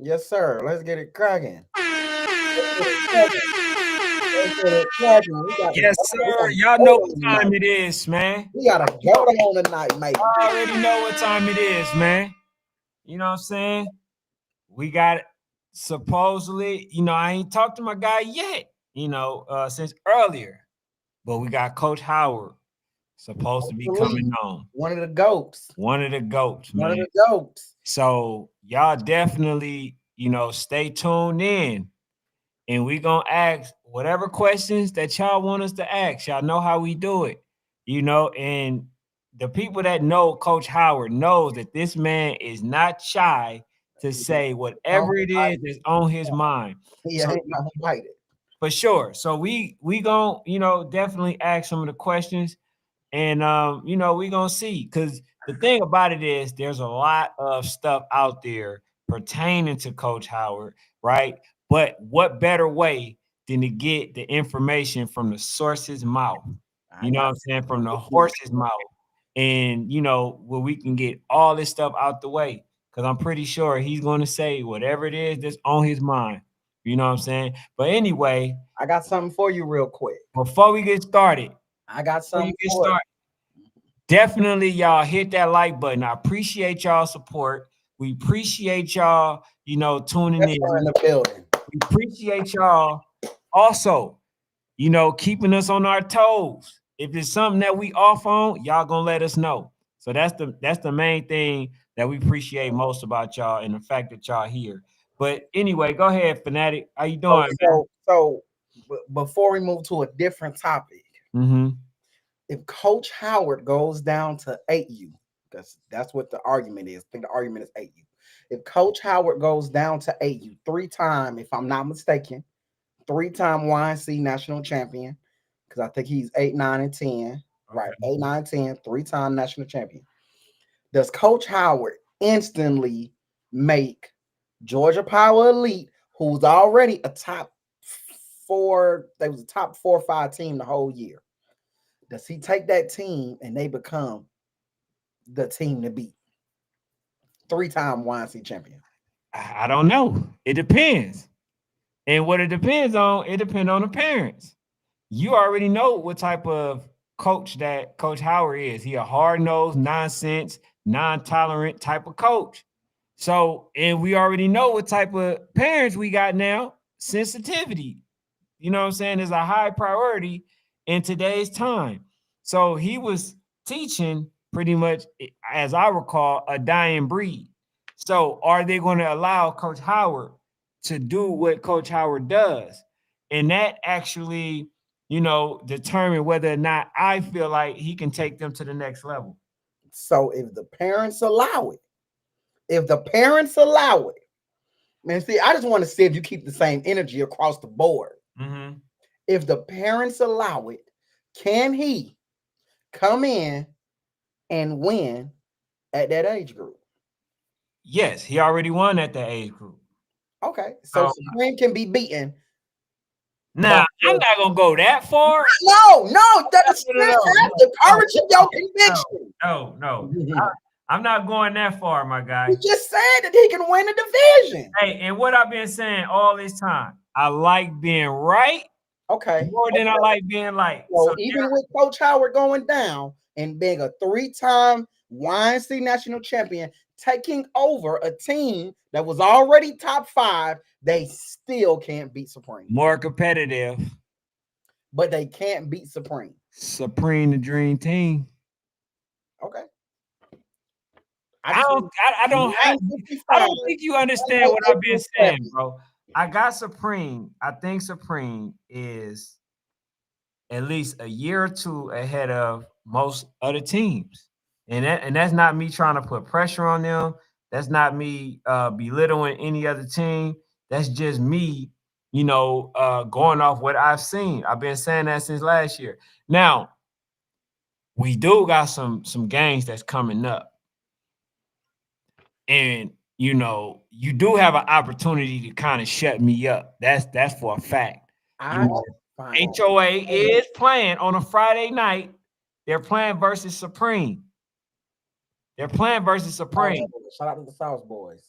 Yes, sir. Let's get it cracking. Let's get it cracking. Let's get it cracking. Yes, We sir. got a Y'all know goat what on time tonight. it is, man. We got a goat on tonight, mate. I already know what time it is, man. You know what I'm saying? We got supposedly, I ain't talked to my guy yet, since earlier. But we got Coach Howard supposed to Coach be Elite, coming on. one of the goats. One of the goats, One of man. the goats. So y'all definitely, stay tuned in. And we gonna ask whatever questions that y'all want us to ask. Y'all know how we do it, and the people that know Coach Howard knows that this man is not shy to say No, whatever it is that's on his mind. he So ain't not invited. for sure. So we gonna, definitely ask some of the questions and we gonna see. Cause the thing about it is there's a lot of stuff out there pertaining to Coach Howard, right? But what better way than to get the information from the source's mouth? I You know what got I'm saying? From the you. horse's mouth. And where we can get all this stuff out the way. Cause I'm pretty sure he's gonna say whatever it is that's on his mind. You know what I'm saying? But anyway, I got something for you real quick. before we get started, I got before you something get for you. started, definitely y'all hit that like button. I appreciate y'all support. We appreciate y'all, tuning That's in. in the building. We appreciate y'all also, keeping us on our toes. If it's something that we off on, y'all gonna let us know. So that's the main thing that we appreciate most about y'all and the fact that y'all here. But anyway, go ahead, Fanatic. How you So, doing, so, so before we move to a different topic, man? Mm-hmm. if Coach Howard goes down to 8U, because that's what the argument is. I think the argument is 8U. If Coach Howard goes down to 8U 3 time, if I'm not mistaken, 3 time YNC national champion, because I think he's 8, 9, and 10. Right, Okay. 8, 9, 10, 3 time national champion. Does Coach Howard instantly make Georgia Power Elite, who's already a top four, they was a top 4 or 5 team the whole year? Does he take that team and they become the team to beat? 3 time YNC champion. I don't know. It depends. And what it depends on, it depends on the parents. You already know what type of coach that Coach Howard is. He a hard-nosed, nonsense, non-tolerant type of coach. So, and we already know what type of parents we got now. Sensitivity. You know what I'm saying? Is a high priority in today's time. So he was teaching pretty much, as I recall, a dying breed. So are they going to allow Coach Howard to do what Coach Howard does? And that actually, determine whether or not I feel like he can take them to the next level. So if the parents allow it, if the parents allow it, man, see, I just want to see if you keep the same energy across the board. Mm-hmm. If the parents allow it, can he come in and win at that age group? Yes, he already won at the age group. Okay, so So Supreme can be beaten by now I'm not gonna go that far. no, that still No, no, no, have the no, courage of your no, conviction. no, no. I'm not going that far, my You guy. just said that he can win the division. Hey, and what I've been saying all this time, I like being right Okay. more than I like being like. So So even with Coach Howard going down and being a 3 time YNC national champion, taking over a team that was already top 5, they still can't beat Supreme. more competitive, But they can't beat Supreme. Supreme the dream team. Okay. I I just don't, I don't have, I 955, don't think you understand what I've been saying, bro. I got Supreme. I think Supreme is at least a year or two ahead of most other teams. And that's not me trying to put pressure on them. That's not me belittling any other team. That's just me, going off what I've seen. I've been saying that since last year. Now, we do got some games that's coming up. And you do have an opportunity to kind of shut me up. That's for a fact. I find HOA is playing on a Friday night. They're playing versus Supreme. They're playing versus Supreme. shout out to the South Boys.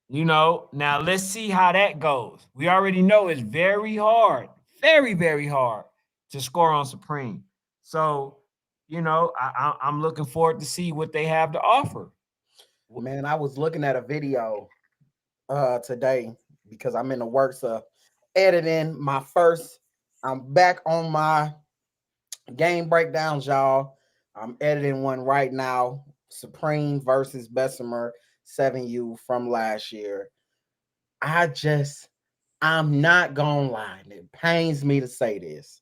Now let's see how that goes. We already know it's very hard, very, very hard to score on Supreme. So, I'm looking forward to see what they have to offer. Man, I was looking at a video today because I'm in the works of editing my first. I'm back on my game breakdowns, y'all. I'm editing one right now. Supreme versus Bessemer 7U from last year. I'm not gonna lie. And it pains me to say this.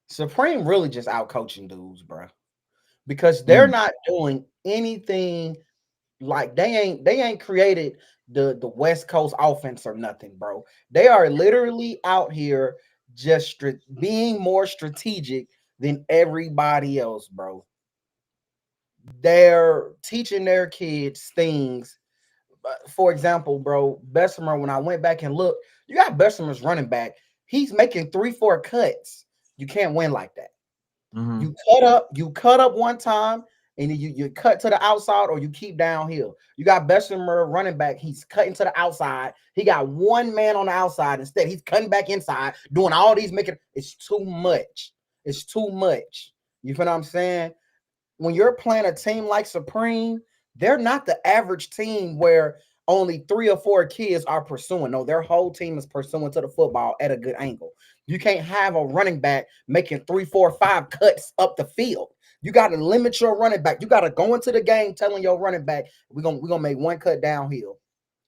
Supreme really just out coaching dudes, bro. Because they're Mm, not doing anything. Like they ain't created the West Coast offense or nothing, bro. They are literally out here just being more strategic than everybody else, bro. They're teaching their kids things. For example, bro, Bessemer, when I went back and looked, you got Bessemer's running back. He's making 3-4 cuts. You can't win like that. mhm. You cut up one time, and then you cut to the outside or you keep downhill. You got Bessemer running back, he's cutting to the outside. He got one man on the outside. Instead, he's cutting back inside, doing all these making it's too much. It's too much. You feel what I'm saying? When you're playing a team like Supreme, they're not the average team where only 3 or 4 kids are pursuing. No, their whole team is pursuing to the football at a good angle. You can't have a running back making 3, 4, 5 cuts up the field. You got to limit your running back. You got to go into the game telling your running back, we're gonna make one cut downhill.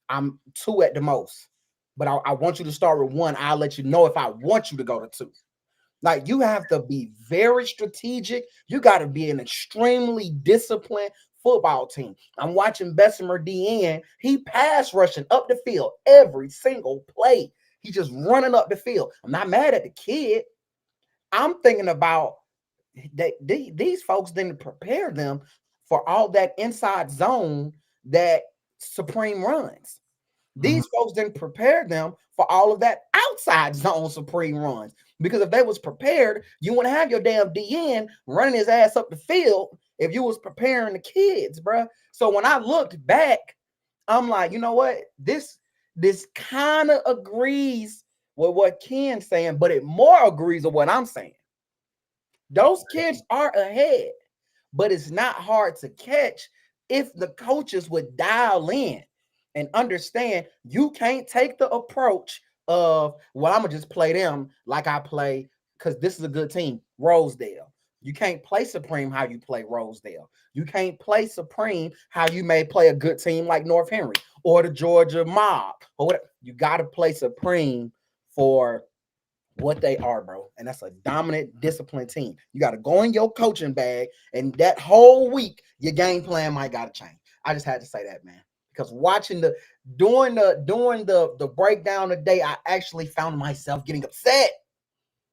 I'm two at the most. But I want you to start with one. I'll let you know if I want you to go to two. Like you have to be very strategic. You got to be an extremely disciplined football team. I'm watching Bessemer DN. He pass rushing up the field every single play. He's just running up the field. I'm not mad at the kid. I'm thinking about these folks didn't prepare them for all that inside zone that Supreme runs. Mhm. These folks didn't prepare them for all of that outside zone Supreme runs. Because if they was prepared, you wouldn't have your damn DN running his ass up the field if you was preparing the kids, bruh. So when I looked back, I'm like, you know what? This kind of agrees with what Ken's saying, but it more agrees with what I'm saying. Those kids are ahead, but it's not hard to catch if the coaches would dial in and understand you can't take the approach of, well, I'm gonna just play them like I play because this is a good team, Rosedale. You can't play Supreme how you play Rosedale. You can't play Supreme how you may play a good team like North Henry or the Georgia Mob or whatever. You got to play Supreme for what they are, bro. And that's a dominant, disciplined team. You got to go in your coaching bag, and that whole week, your game plan might got to change. I just had to say that, man. Because watching the breakdown today, I actually found myself getting upset.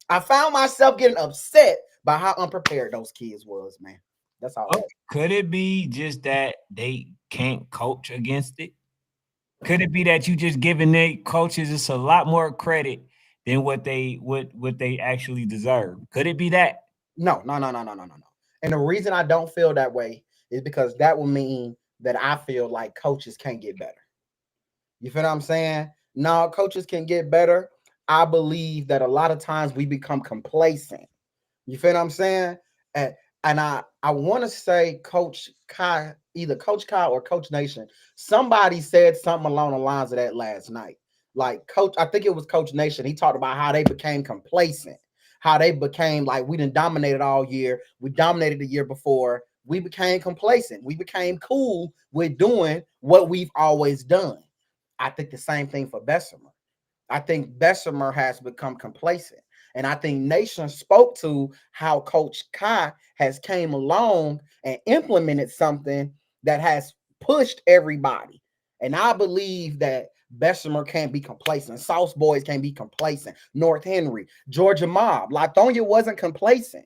I found myself getting upset by how unprepared those kids was, man. That's all Oh, that. could it be just that they can't coach against it? Could it be that you just giving their coaches just a lot more credit than what they actually deserve? Could it be that? No, no, no, no, no, no, no, no. And the reason I don't feel that way is because that will mean that I feel like coaches can't get better. You feel what I'm saying? No, coaches can get better. I believe that a lot of times we become complacent. You feel what I'm saying? And and I want to say Coach Kai, either Coach Kai or Coach Nation. Somebody said something along the lines of that last night. Like Coach, I think it was Coach Nation. He talked about how they became complacent, how they became like we didn't dominate all year. We dominated the year before. We became complacent. We became cool with doing what we've always done. I think the same thing for Bessemer. I think Bessemer has become complacent. And I think Nation spoke to how Coach Kai has came along and implemented something that has pushed everybody. And I believe that Bessemer can't be complacent. South Boys can't be complacent. North Henry, Georgia Mob, Latonia wasn't complacent.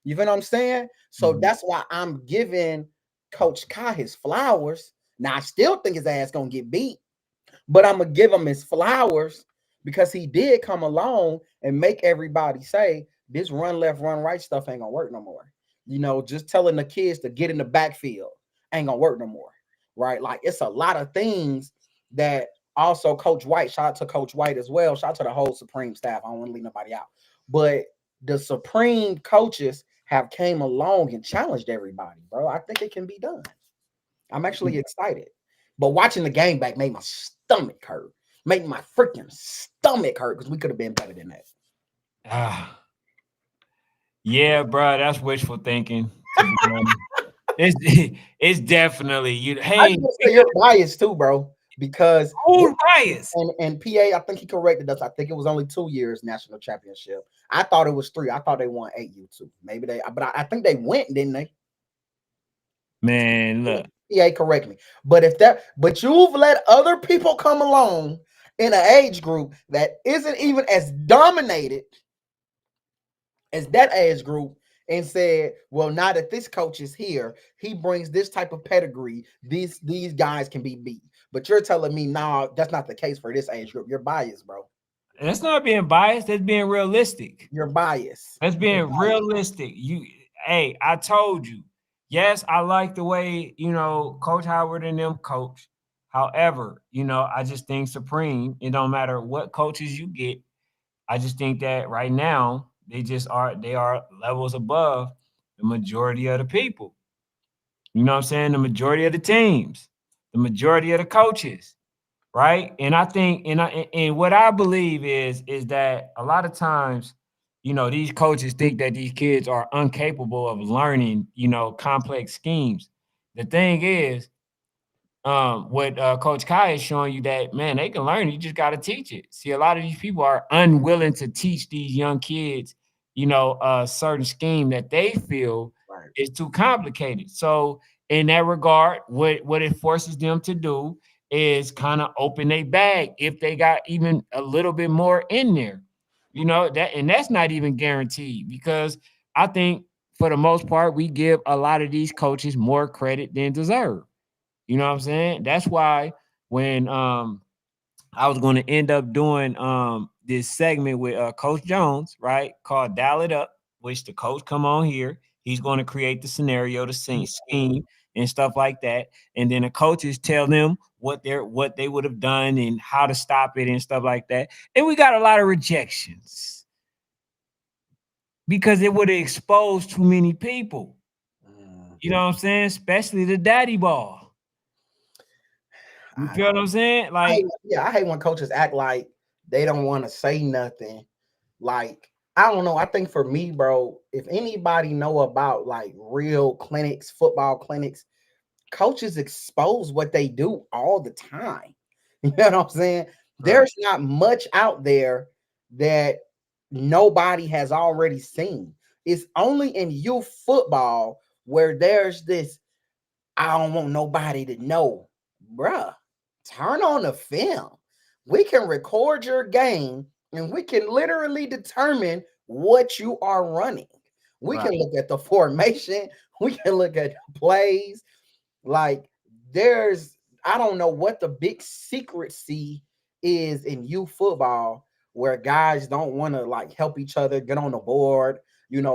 You feel what I'm saying? So Mhm. that's why I'm giving Coach Kai his flowers. Now I still think his ass gonna get beat, but I'm gonna give him his flowers because he did come along and make everybody say this run left, run right stuff ain't gonna work no more. You know, just telling the kids to get in the backfield ain't gonna work no more, right? Like it's a lot of things that also Coach White, shout out to Coach White as well. Shout out to the whole Supreme staff. I don't want to leave nobody out. But the Supreme coaches have came along and challenged everybody, bro. I think it can be done. I'm actually excited. But watching the game back made my stomach hurt. Made my freaking stomach hurt because we could have been better than that. Ah, yeah, bro, that's wishful thinking. To be honest, it's definitely you. I Hey, just want to say you're biased too, bro, because who's biased? and PA, I think he corrected us. I think it was only 2 years national championship. I thought it was 3. I thought they won 8U2. Maybe they, but I think they went, didn't they? Man, look, PA, correct me. But you've let other people come along in an age group that isn't even as dominated as that age group and said, well, now that this coach is here, he brings this type of pedigree. These guys can be beat. But you're telling me, nah, that's not the case for this age group. You're biased, bro. that's not being biased. That's being realistic. You're biased. That's You're being biased. realistic. Hey, I told you. Yes, I like the way Coach Howard and them coach. However, I just think Supreme. It don't matter what coaches you get. I just think that right now they are levels above the majority of the people. You know what I'm saying? The majority of the teams, the majority of the coaches, right? And I think and what I believe is that a lot of times, these coaches think that these kids are incapable of learning, complex schemes. The thing is, what Coach Kai is showing you that man, they can learn. You just got to teach it. See, a lot of these people are unwilling to teach these young kids, a certain scheme that they feel Right. is too complicated. So, in that regard, what it forces them to do is kind of open their bag if they got even a little bit more in there. And that's not even guaranteed because I think for the most part we give a lot of these coaches more credit than deserve. You know what I'm saying? That's why when I was going to end up doing this segment with Coach Jones, right, called Dial It Up, which the coach come on here. He's going to create the scenario, the scheme, and stuff like that, and then the coaches tell them what they would have done and how to stop it and stuff like that. And we got a lot of rejections because it would have exposed too many people. You know what I'm saying? Especially the daddy ball. You I, feel what I'm saying? I Like, hate, yeah, I hate when coaches act like they don't want to say nothing. Like, I don't know. I think for me, bro, if anybody know about like real clinics, football clinics, coaches expose what they do all the time. You know what I'm saying? right, There's not much out there that nobody has already seen. It's only in youth football where there's this, I don't want nobody to know. Bruh, turn on the film. We can record your game and we can literally determine what you are running. We right. can look at the formation, we can look at the plays. Like, there's, I don't know what the big secrecy is in youth football where guys don't want to like help each other get on the board,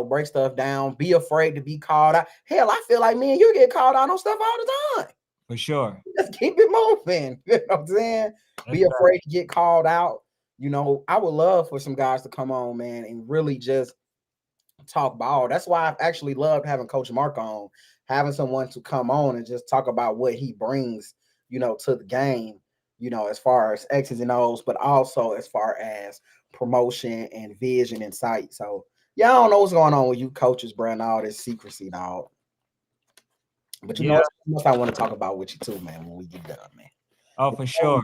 break stuff down, be afraid to be called out. Hell, I feel like me and you get called out on stuff all the time. For sure. Just keep it moving. You know what I'm saying? That's Be right. afraid to get called out. I would love for some guys to come on, man, and really just talk ball. That's why I've actually loved having Coach Mark on, having someone to come on and just talk about what he brings, to the game, as far as X's and O's, but also as far as promotion and vision and sight. So yeah, I don't know what's going on with you coaches, bro, and all this secrecy, dog. But Yeah. it's something else I want to talk about with you too, man, when we get done, man. Oh, for sure.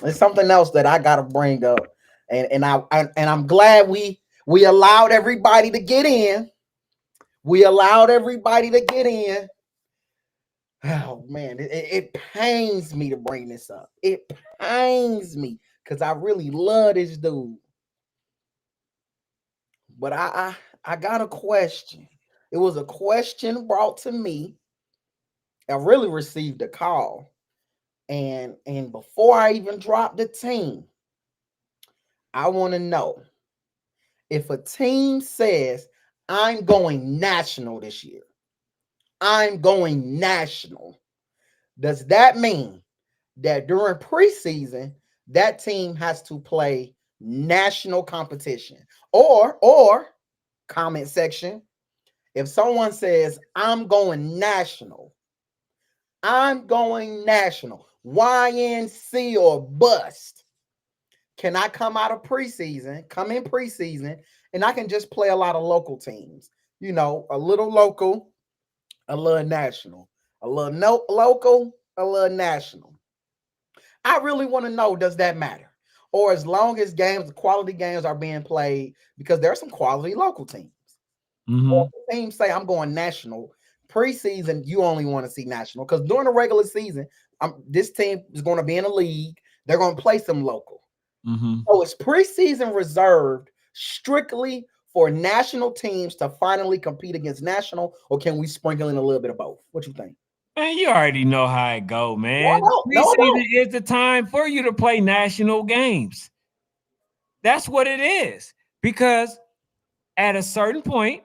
It's something else that I gotta bring up. And I'm glad we allowed everybody to get in. We allowed everybody to get in. Oh man, it pains me to bring this up. It pains me because I really love this dude. But I got a question. It was a question brought to me. I really received a call. And before I even drop the team, I want to know if a team says I'm going national this year. I'm going national. Does that mean that during preseason, that team has to play national competition. Or comment section, if someone says, I'm going national, YNC or bust. Can I come out of preseason, come in preseason, and I can just play a lot of local teams? You know, a little local, a little national, a little no local, a little national. I really want to know, does that matter? Or as long as games, quality games are being played, because there are some quality local teams. Or Mm-hmm. teams say I'm going national. Preseason, you only want to see national because during the regular season, this team is going to be in a league. They're going to play some local. Mm-hmm. So is preseason reserved strictly for national teams to finally compete against national, or can we sprinkle in a little bit of both? What you think? Man, you already know how it go, man. No, no, Preseason no. is the time for you to play national games. That's what it is. Because at a certain point,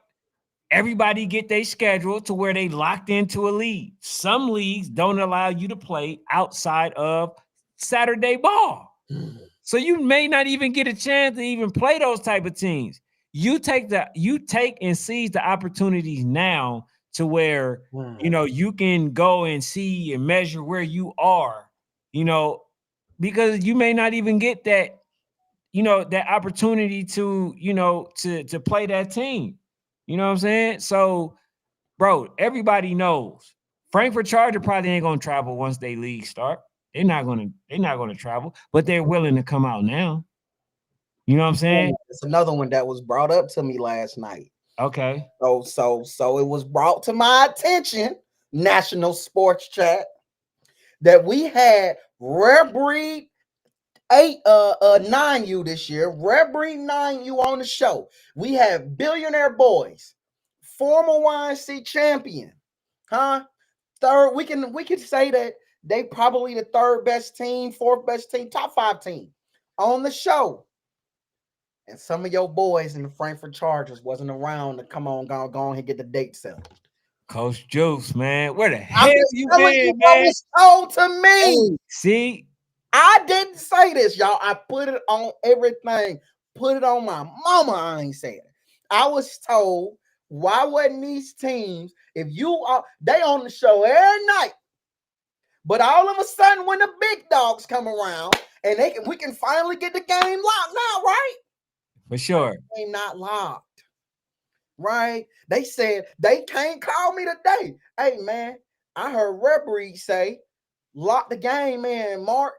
everybody get their schedule to where they locked into a league. Some leagues don't allow you to play outside of Saturday ball. So you may not even get a chance to even play those type of teams. You take and seize the opportunities now to where you can go and see and measure where you are, you know, because you may not even get that opportunity to play that team. You know what I'm saying? So, bro, everybody knows Frankfurt Charger probably ain't gonna travel once they league start. They're not gonna travel, but they're willing to come out now. You know what I'm saying? It's another one that was brought up to me last night. Okay. So it was brought to my attention, National Sports Chat, that we had Rare Breed 9U this year, Rare Breed 9U on the show. We have Billionaire Boys, former YNC champion, huh? Third, we can say that they probably the third best team, fourth best team, top five team on the show. And some of your boys in the Frankfurt Chargers wasn't around to come on, go on and get the date settled. Coach Juice, man. Where the I'm hell just you telling you been, what man? was told to me. Hey, see, I didn't say this, y'all. I put it on everything. Put it on my mama. I ain't saying it. I was told, why wasn't these teams, if you are, they on the show every night, but all of a sudden when the big dogs come around and we can finally get the game locked now, right? for sure. Game not locked. Right? They said they can't call me today. Hey man, I heard Rebreed say, lock the game in, Mark.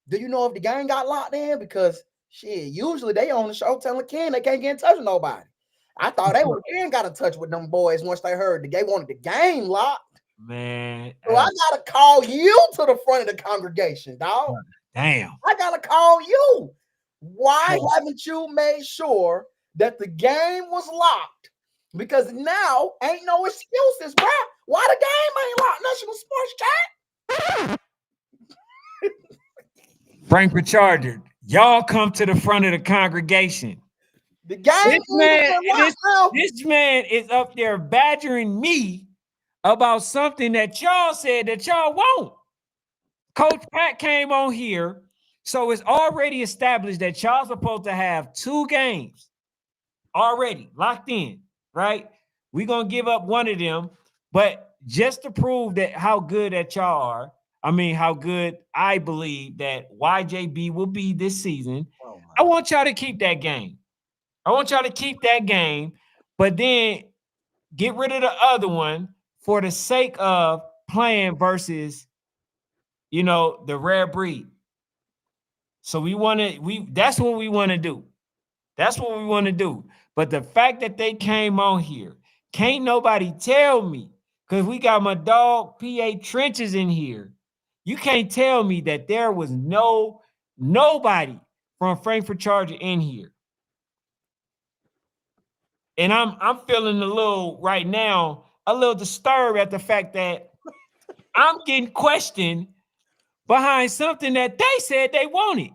Do you know if the game got locked in? Because shit, usually they on the show telling Ken they can't get in touch with nobody. I thought they would Ken got in touch with them boys once they heard they wanted the game locked. Man. So I gotta call you to the front of the congregation, dog. Damn. I gotta call you. Why haven't you made sure that the game was locked? Because now ain't no excuses, bro. Why the game ain't locked? National Sports Chat. Frankfurt Charger, y'all come to the front of the congregation. The game This man is up there badgering me about something that y'all said that y'all won't. Coach Pat came on here, so it's already established that y'all supposed to have 2 games already locked in, right? We're gonna give up one of them, but just to prove that how good that y'all are, I mean how good I believe that YJB will be this season. I want y'all to keep that game. I want y'all to keep that game, but then get rid of the other one for the sake of playing versus, the rare breed. So that's what we want to do. That's what we want to do. But the fact that they came on here, can't nobody tell me, because we got my dog PA Trenches in here. You can't tell me that there was nobody from Frankfurt Charger in here. And I'm feeling right now, a little disturbed at the fact that I'm getting questioned behind something that they said they wanted.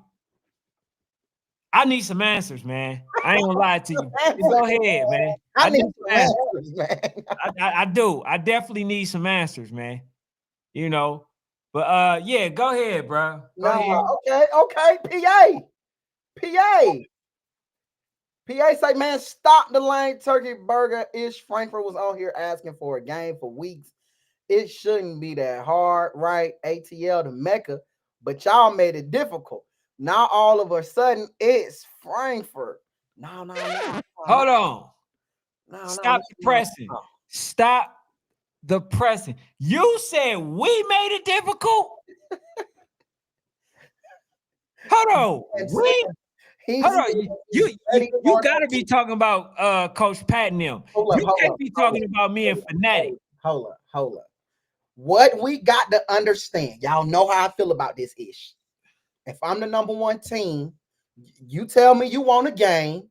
I need some answers, man. I ain't gonna lie to you. Go ahead, man. I need some answers, man. I do. I definitely need some answers, man. But yeah, go ahead, bro. Go No, ahead. okay. PA say, man, stop the lane turkey burger. Ish Frankfurt was on here asking for a game for weeks. It shouldn't be that hard, right? ATL to Mecca, but y'all made it difficult. Now all of a sudden it's Frankfurt. No, Hold on. no, no, Stop no, the no, pressing. no. Stop the pressing. You said we made it difficult. Hold And on. said We he hold said on. he's ready You for gotta be talking about Coach Pat and them. hold up, You hold can't up, be hold talking up, about me and Fanatic. hold up. What we got to understand, y'all know how I feel about this ish. If I'm the number one team, you tell me you want a game,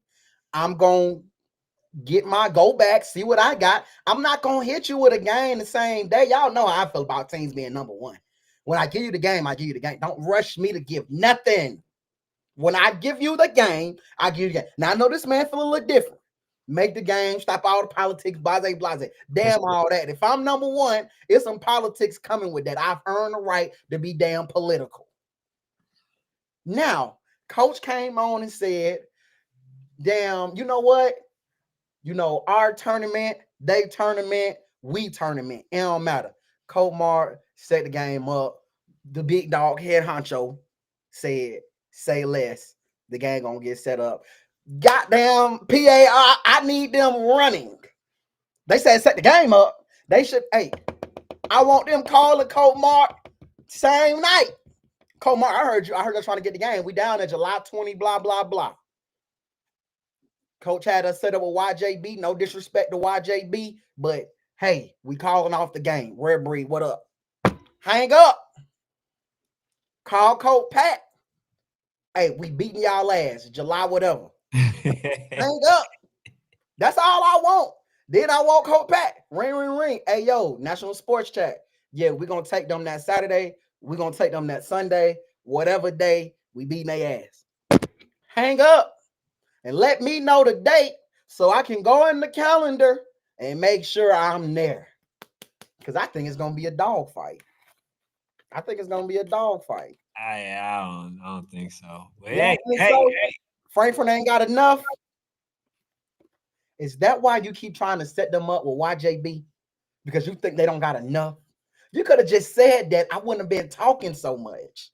I'm gonna get my go back, see what I got. I'm not gonna hit you with a game the same day. Y'all know how I feel about teams being number one. When I give you the game, I give you the game. Don't rush me to give nothing. When I give you the game, I give you the game. Now I know this man feel a little different. Make the game, stop all the politics, blase. Damn all that. If I'm number one, it's some politics coming with that. I've earned the right to be damn political. Now, coach came on and said, damn, you know what? Our tournament, they tournament, we tournament. It don't matter. Comar set the game up. The big dog head honcho said, say less. The game gonna get set up. Goddamn PAR, I need them running. They said set the game up. They should, hey, I want them calling Comar same night. Comar, I heard you. I heard they're trying to get the game. We down at July 20, blah, blah, blah. Coach had us set up with YJB. No disrespect to YJB, but hey, we calling off the game. Rare Breed, what up? Hang up. Call Coach Pat. Hey, we beating y'all ass. July, whatever. Hang up. That's all I want. Then I want Coach Pat. Ring. Hey, yo, National Sports Chat. Yeah, we're going to take them that Saturday. We're going to take them that Sunday. Whatever day, we beating their ass. Hang up. And let me know the date so I can go in the calendar and make sure I'm there. Because I think it's going to be a dog fight. I I don't think so. But You don't think hey, so? Frankfurt ain't got enough. Is that why you keep trying to set them up with YJB? Because you think they don't got enough? You could have just said that. I wouldn't have been talking so much.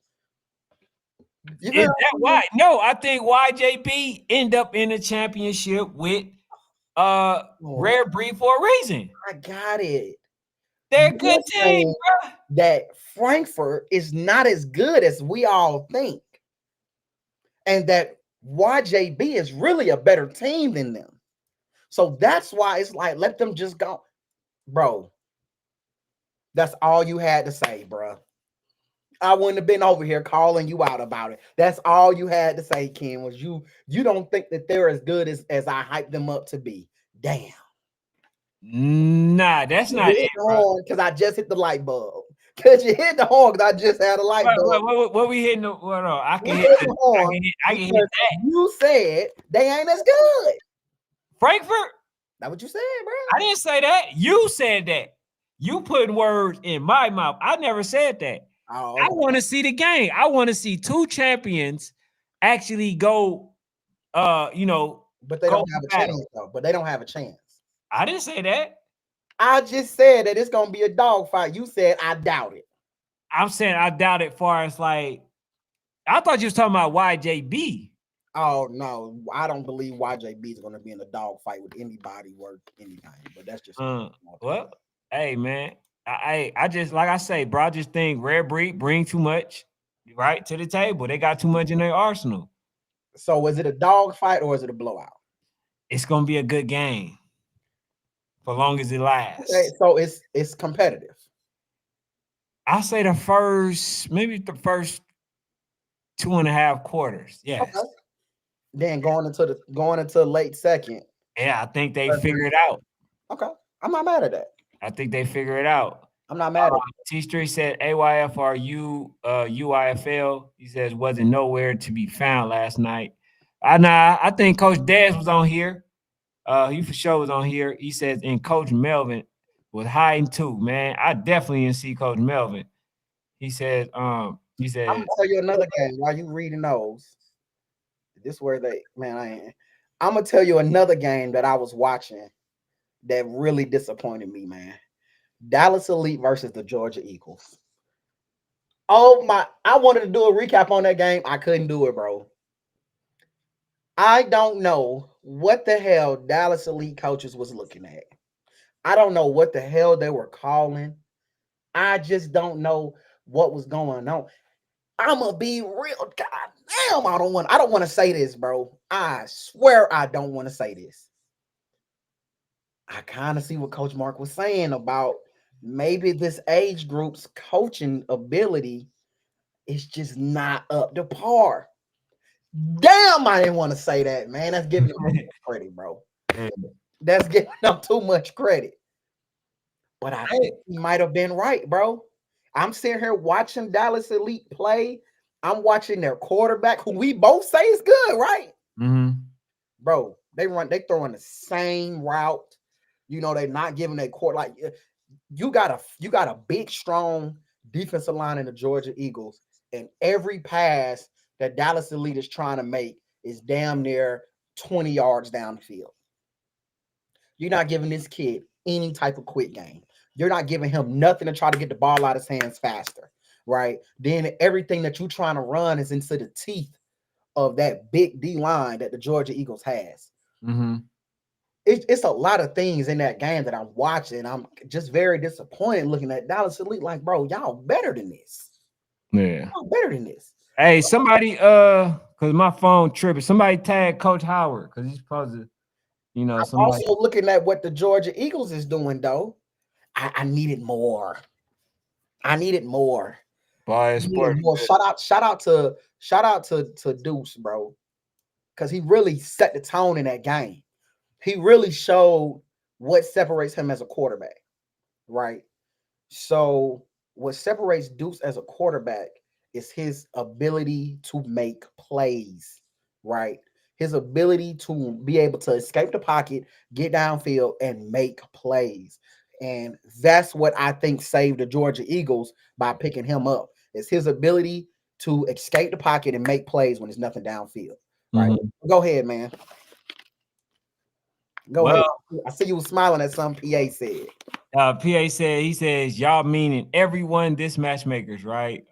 Is that why? No, I think YJB end up in the championship with Rare Breed for a reason. I got it. They're a You're good team, saying bro. that Frankfurt is not as good as we all think. And that YJB is really a better team than them. So that's why it's like, let them just go. Bro, that's all you had to say, bro. I wouldn't have been over here calling you out about it. That's all you had to say, Ken, was you don't think that they're as good as I hyped them up to be. Damn. Nah, that's not it, bro. Because I just hit the light bulb. Because you hit the horn because I just had a light bulb. What we hitting? What on? I can You hit. hit the horn I can hit because that. you said they ain't as good. Frankfurt. That's what you said, bro. I didn't say that. You said that. You put words in my mouth. I never said that. Oh, I okay. want to see the game. I want to see two champions actually go. But they go don't have a battle. chance, though. But they don't have a chance. I didn't say that. I just said that it's gonna be a dog fight. You said I doubt it. I'm saying I doubt it. Far as like, I thought you was talking about YJB. Oh no, I don't believe YJB is gonna be in a dog fight with anybody worth anything. But that's just Well, hey man, I just like I say, bro. I just think Rare Breed bring too much right to the table. They got too much in their arsenal. So is it a dog fight or is it a blowout? It's gonna be a good game for long as it lasts. Okay, so it's competitive. I say maybe the first 2.5 quarters. Yes. Okay. Then going into late second. Yeah, I think they figure it out. Okay. I'm not mad at that. I think they figure it out. I'm not mad at T Street said AYFRU UIFL. He says wasn't nowhere to be found last night. I think Coach Dez was on here. He for sure was on here. He says, and Coach Melvin was hiding too, man. I definitely didn't see Coach Melvin. he I'm said, gonna tell you another game while you reading those. This where they man, I ain't. I'm gonna tell you another game that I was watching that really disappointed me, man. Dallas Elite versus the Georgia Eagles. Oh my! I wanted to do a recap on that game. I couldn't do it, bro. I don't know what the hell Dallas Elite coaches was looking at. I don't know what the hell they were calling. I just don't know what was going on. I'm gonna be real. God damn, I don't want to say this, bro. I swear I don't want to say this. I kind of see what Coach Mark was saying about maybe this age group's coaching ability is just not up to par. Damn, I didn't want to say that, man. That's giving them too much credit, bro. That's giving them too much credit. But I think he might have been right, bro. I'm sitting here watching Dallas Elite play. I'm watching their quarterback, who we both say is good, right? mm-hmm. Bro, they throwing the same route. You know, they're not giving a court like you got a big, strong defensive line in the Georgia Eagles, and every pass that Dallas Elite is trying to make is damn near 20 yards down the field. You're not giving this kid any type of quick game. You're not giving him nothing to try to get the ball out of his hands faster, right? Then everything that you're trying to run is into the teeth of that big D line that the Georgia Eagles has. Mm-hmm. It's a lot of things in that game that I'm watching. I'm just very disappointed looking at Dallas Elite. Like, bro, y'all better than this. Yeah. Y'all better than this. Hey, somebody, cause my phone tripping. Somebody tag Coach Howard, cause he's supposed to, I'm somebody. also looking at what the Georgia Eagles is doing, though. I needed more. I needed more. Bias Needed sport. more. Shout out to Deuce, bro, because he really set the tone in that game. He really showed what separates him as a quarterback, right? So what separates Deuce as a quarterback is his ability to make plays, right? His ability to be able to escape the pocket, get downfield, and make plays. And that's what I think saved the Georgia Eagles by picking him up. Is his ability to escape the pocket and make plays when there's nothing downfield. Right. Mhm. Go ahead, man. Go ahead. Well, I see you was smiling at some PA said. PA said he says y'all meaning everyone this matchmakers, right?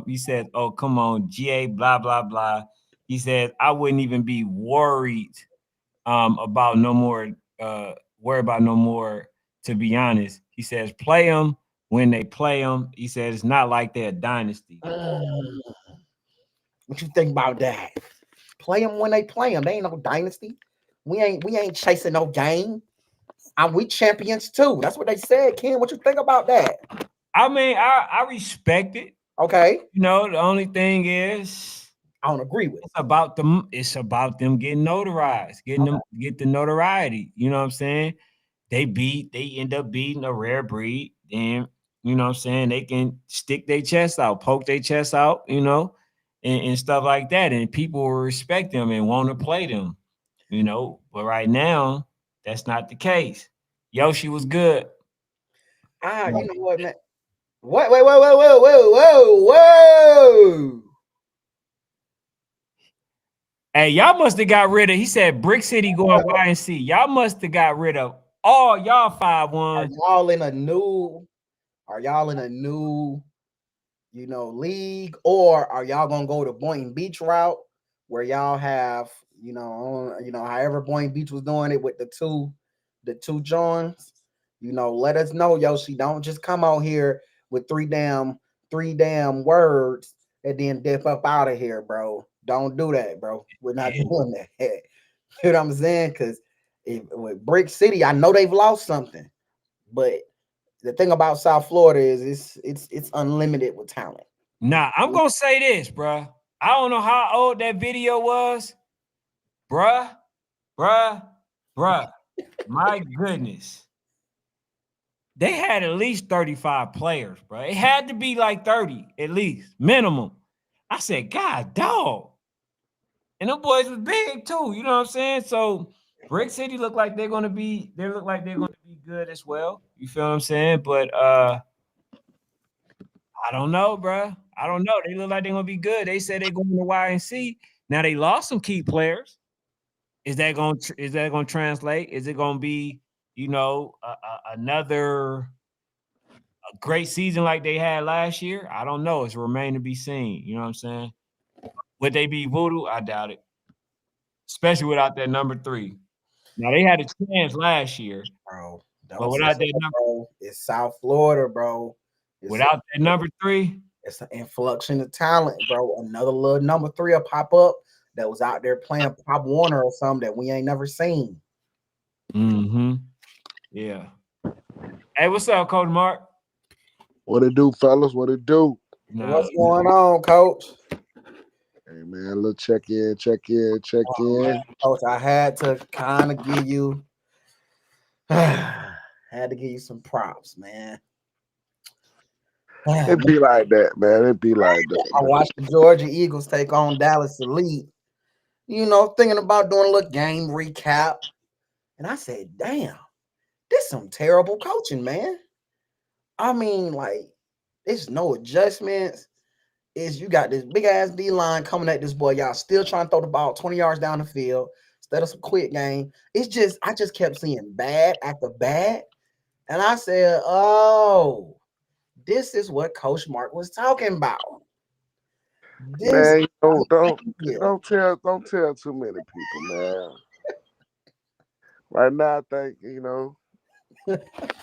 He said, oh come on, GA, blah blah blah. He said I wouldn't even be worried about no more worry about no more, to be honest. He says play them when they play them. He says it's not like they're a dynasty. What you think about that? Play them when they play them. They ain't no dynasty. We ain't chasing no game. We champions too. That's what they said, Ken. What you think about that? I mean, I respect it. Okay, The only thing is I don't agree with. it's about them getting notarized, get the notoriety. You know what I'm saying? They end up beating a rare breed, then you know what I'm saying, they can stick their chest out, poke their chest out, and stuff like that. And people will respect them and want to play them, But right now, that's not the case. Yoshi was good. You know what, man? What? Wait, whoa, whoa, whoa, whoa, whoa, whoa! Hey, y'all must have got rid of. He said Brick City going by and see. Y'all must have got rid of all y'all 5-1. Y'all in a new? Are y'all in a new? League, or are y'all gonna go to Boynton Beach route where y'all have, however Boynton Beach was doing it with the two joints? Let us know, Yoshi. Don't just come out here with three damn words and then dip up out of here, bro. Don't do that, bro. We're not doing that. You know what I'm saying? Because with Brick City, I know they've lost something, but the thing about South Florida is it's unlimited with talent. Nah, I'm gonna say this, bruh. I don't know how old that video was, bruh, bruh, bruh. My goodness, they had at least 35 players, bruh. It had to be like 30 at least, minimum. I said, God, dog. And them boys was big too. You know what I'm saying? So Brick City look like they're gonna be. They look like they're gonna be good as well. You feel what I'm saying? But I don't know, bro. I don't know. They look like they're gonna be good. They said they're going to YNC. Now they lost some key players. Is that gonna translate? Is it gonna be another great season like they had last year? I don't know. It's remain to be seen. You know what I'm saying? Would they be voodoo? I doubt it, especially without that number three. Now they had a chance last year, bro. but Don't say that, bro. It's South Florida, bro. It's a, without that number three, it's an influx of talent, bro. Another little number three will pop up that was out there playing Pop Warner or something that we ain't never seen. mm-hmm. Yeah. Hey, what's up, Coach Mark? What it do, fellas? What it do? Nah, What's going on, Coach? Hey man, little check in, check in, check Oh, man, in. Coach, I had to kind of give you, had to give you some props, man. I It be like that, man. It be like that, man. watched the Georgia Eagles take on Dallas Elite. Thinking about doing a little game recap, and I said, "Damn, this some terrible coaching, man." I mean, like, there's no adjustments. Is you got this big ass D line coming at this boy. Y'all still trying to throw the ball 20 yards down the field instead of some quick game. It's just I just kept seeing bad after bad. And I said, oh, this is what Coach Mark was talking about. This Man, you know, yeah. don't tell too many people, man. Right now, I think a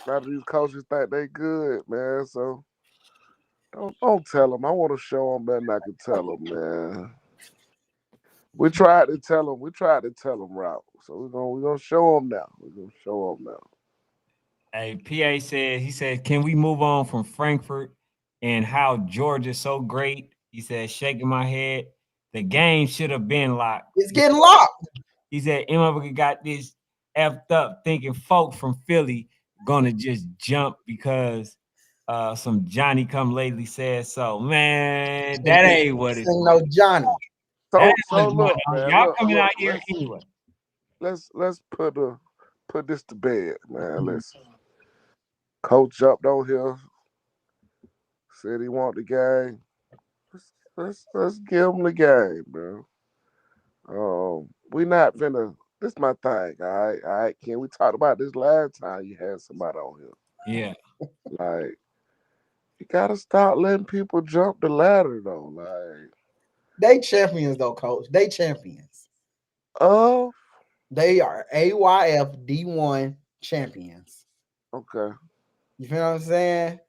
lot of these coaches think they good, man. So don't tell them. I want to show them better than I can tell them, man. We tried to tell them. We tried to tell them, route. So we're gonna show them now. We're gonna show them now. hey, PA said he said, "Can we move on from Frankfurt and how Georgia's so great?" He said, shaking my head. The game should have been locked. It's getting locked. He said, "Emma got this effed up thinking folk from Philly gonna just jump because some Johnny come lately said so." Man, that ain't what This it's ain't going. no Johnny. That So ain't what so it's going look, on. man. Y'all Look coming out look. here anyway. Let's put this to bed, man. Mhm. Let's coach jumped on here, said he want the game. Let's give him the game, bro. We not finna. This my thing, all right. Ken, we talked about this last time you had somebody on here. Yeah. Like, you gotta stop letting people jump the ladder, though. Like, They champions though, Coach. They champions. oh, They are AYF D1 champions. okay, You feel what I'm saying?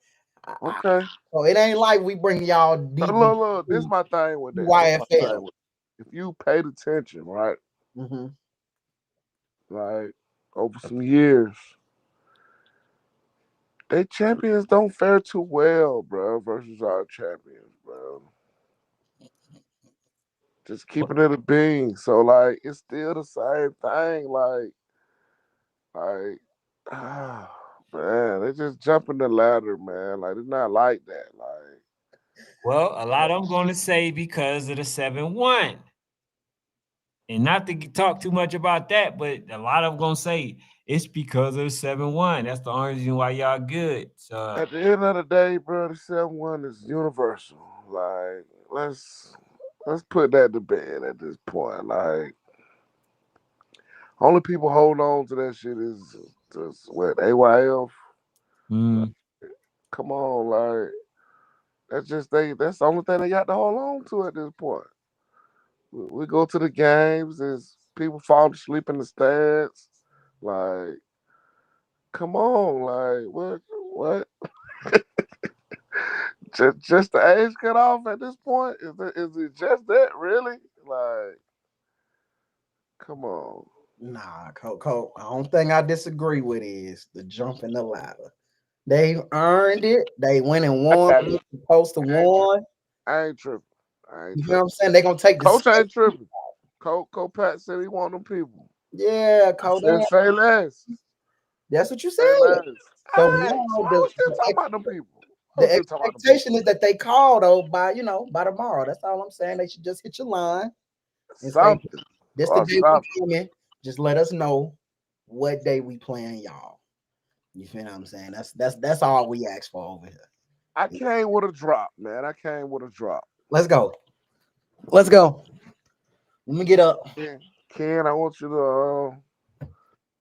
okay. So it ain't like we bring y'all deep Look. This into my thing with that. This my YFL. thing with. If you paid attention, right, Hmm. like over some years, they champions don't fare too well, bro, versus our champions, bro. Just keeping it a being. So like it's still the same thing. Like ah, man, they just jumping the ladder, man. Like it's not like that. Like Well, a lot of them going to say because of the 7-1. And not to talk too much about that, but a lot of them going to say it's because of the 7-1. That's the only reason why y'all good. So, at the end of the day, bro, the 7-1 is universal. Like let's put that to bed at this point. Like only people hold on to that shit is just what AYF. Like, mm, come on, like that's just that's the only thing they got to hold on to at this point. We go to the games, there's people fall asleep in the stands. Like, come on, like what? Just the age cut off at this point? Is it just that really? Like, come on. Nah, Coach. I don't think I disagree with is the jump in the ladder. They earned it. They went and I won got what you. they supposed to I ain't tripping. won. I ain't tripping. I ain't You know what tripping. I'm saying? They're gonna take the Coach state. ain't tripping. Coach Pat said he want them people. Yeah, I Coach. said say less. That's what you Say said. less. So Alright, so now I was still talking about them people. I was the still talking about them people. expectation is that they call though by by tomorrow. That's all I'm saying. They should just hit your line and say, Something. "This the Or day we something. coming. Just let us know what day we playing y'all." You feel what I'm saying? That's all we ask for over here. I came with a drop, man. I came with a drop. Let's go. Let's go. Let me get up. Yeah. Ken, I want you to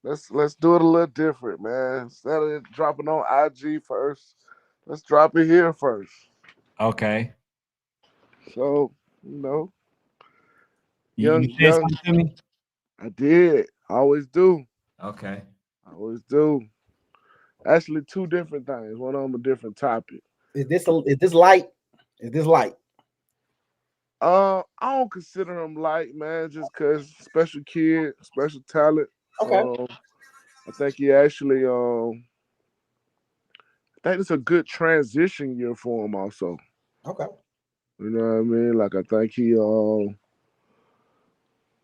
let's do it a little different, man. Instead of dropping on IG first, let's drop it here first. Okay. So, you know, You said young, something to me? I did. I always do. Okay. I always do. Actually, two different things. One of them a different topic. Is this light? Is this light? I don't consider him light, man, just cause special kid, special talent. Okay. I think he actually, I think it's a good transition year for him, also. Okay. You know what I mean? Like I think he,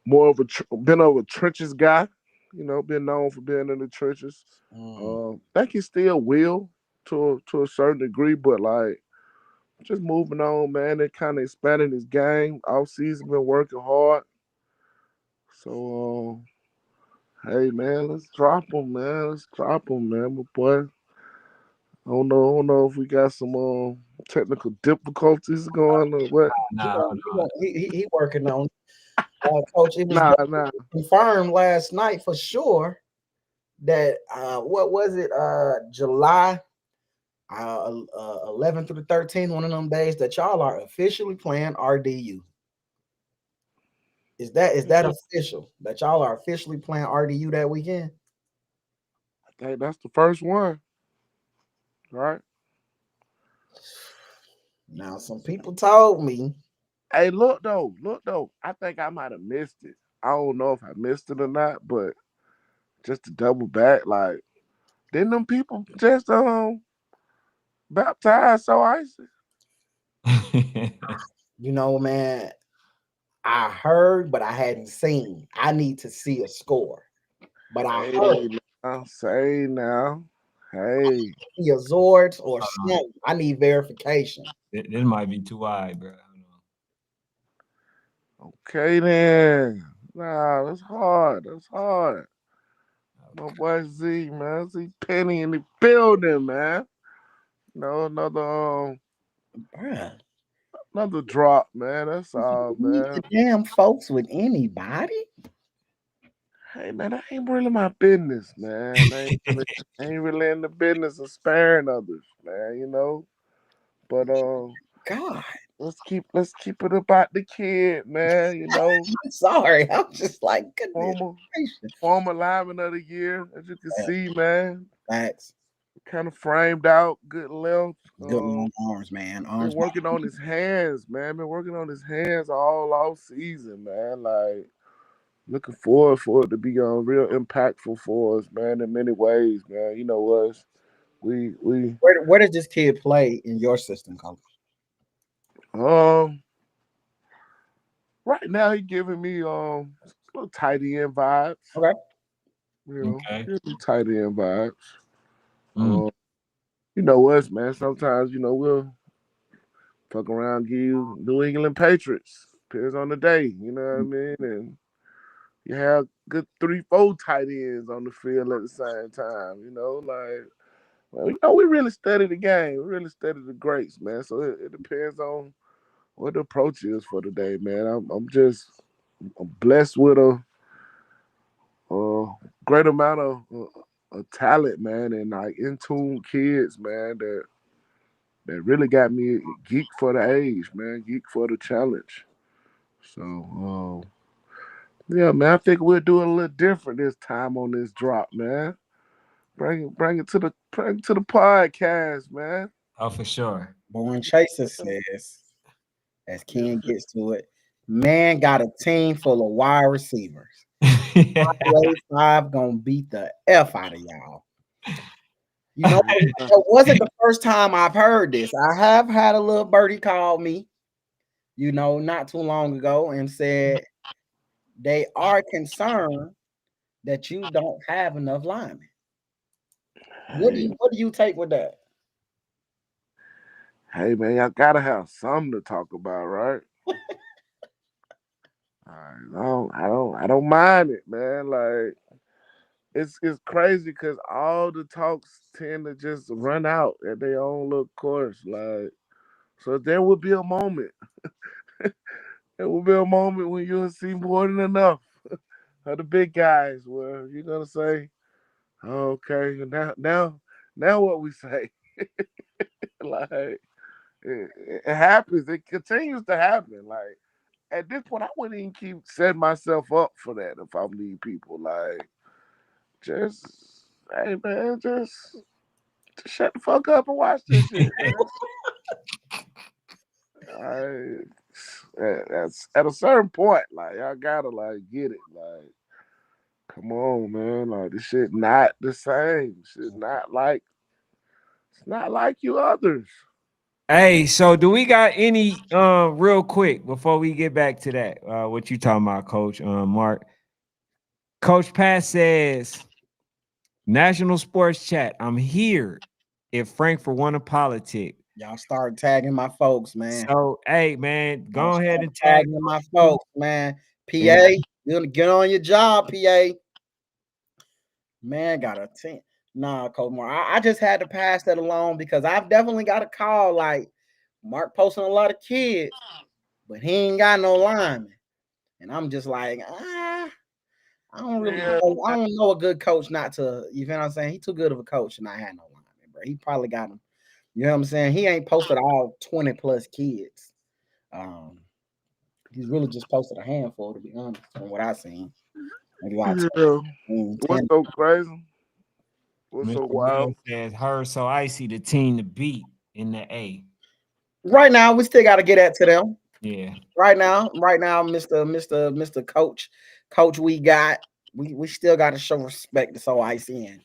more of a been of a trenches guy. You know, been known for being in the trenches. Mm, Think he still will to a certain degree, but like just moving on, man. And kind of expanding his game. Off season, been working hard. So, hey, man, let's drop him, man. Let's drop him, man. But boy, I don't know if we got some technical difficulties going or what. he, Nah, gon- he, gon- he working on coach. It was Nah, nah. confirmed last night for sure that what was it? July 11th through the 13th, one of them days that y'all are officially playing RDU. Is that official? That y'all are officially playing RDU that weekend? I think that's the first one, right? Now, some people told me, Hey, look though. I think I might have missed it. I don't know if I missed it or not, but just to double back, like, didn't them people just baptize so icy? nah. man, I heard, but I hadn't seen. I need to see a score. But I heard Hey, now, say now, hey, he a Zords or something. I need verification. This might be too wide, bro. okay then. Nah, that's hard. That's hard. My Okay. boy Z, man, Z Penny in the building, man. No, Bruh, another drop, man. That's all, you need man. the damn folks with anybody. Hey, man, that ain't really my business, man. I ain't really in the business of sparing others, man. You know. But God, let's keep it about the kid, man. You know, I'm sorry. I'm just like goodness former gracious. former lineman of the year, as you can Yeah, see, man. facts. Kind of framed out, good length. Good long arms, man. Been Arms. working on his hands, man. Been working on his hands all off season, man. Like looking forward for it to be real impactful for us, man, in many ways, man. You know us. We Where does this kid play in your system, coach? um right now he giving me little tight end vibes. Okay. You know, Okay. giving me tight end vibes. Mm. You know us, man. Sometimes, we'll fuck around, give you New England Patriots. Depends on the day, you know what I mean? And you have good 3, 4 tight ends on the field at the same time, like well, we really study the game. We really study the greats, man. So it depends on what the approach is for the day, man. I'm blessed with a great amount of talent, man, and like in tune kids, man, that really got me geek for the age, man, geek for the challenge. So, yeah, man, I think we'll do it a little different this time on this drop, man. Bring it to the podcast, man. Oh, for sure. Born Chaser says, as Ken gets to it, man got a team full of wide receivers. Wave five gonna beat the F out of y'all. It wasn't the first time I've heard this. I have had a little birdie call me, not too long ago and said they are concerned that you don't have enough linemen. Hey, What do you take with that? hey, man, y'all gotta have something to talk about, right? I don't mind it, man. Like it's crazy because all the talks tend to just run out at their own little course. Like, so there will be a moment. There will be a moment when you'll see more than enough of the big guys where you're gonna say, oh, "Okay, now what we say?" Like it happens. It continues to happen. Like at this point, I wouldn't even keep setting myself up for that if I'm these people. Like just hey man, just shut the fuck up and watch this shit, man. I, that's at a certain point, like y'all gotta like get it. Like, come on, man. Like this shit not the same. Shit not like it's not like you others. Hey, so do we got any real quick before we get back to that? What you talking about, Coach Mark? Coach Pat says, National Sports Chat, I'm here if Frankfurt won a politic. Y'all start tagging my folks, man. So hey man, Y'all go ahead start and tag tagging my me. folks, man. And PA, you get on your job, PA. Man, got a 10. Nah, Coach Moore. I just had to pass that along because I've definitely got a call like Mark posting a lot of kids, but he ain't got no lineman. And I'm just like, I don't really Yeah, know. I don't know a good coach not to, you feel what I'm saying? He too good of a coach to not have no lineman, bro. He probably got him. You know what I'm saying? He ain't posted all 20 plus kids. Um, he's really just posted a handful, to be honest, from what I've seen. Maybe about yeah. 10. What's so crazy? What's Mr. so Will wild? says her so icy the team to beat in the A. Right now, we still got to get that to them. Yeah. Right now, Mr. Coach, we got we still got to show respect to So Icy in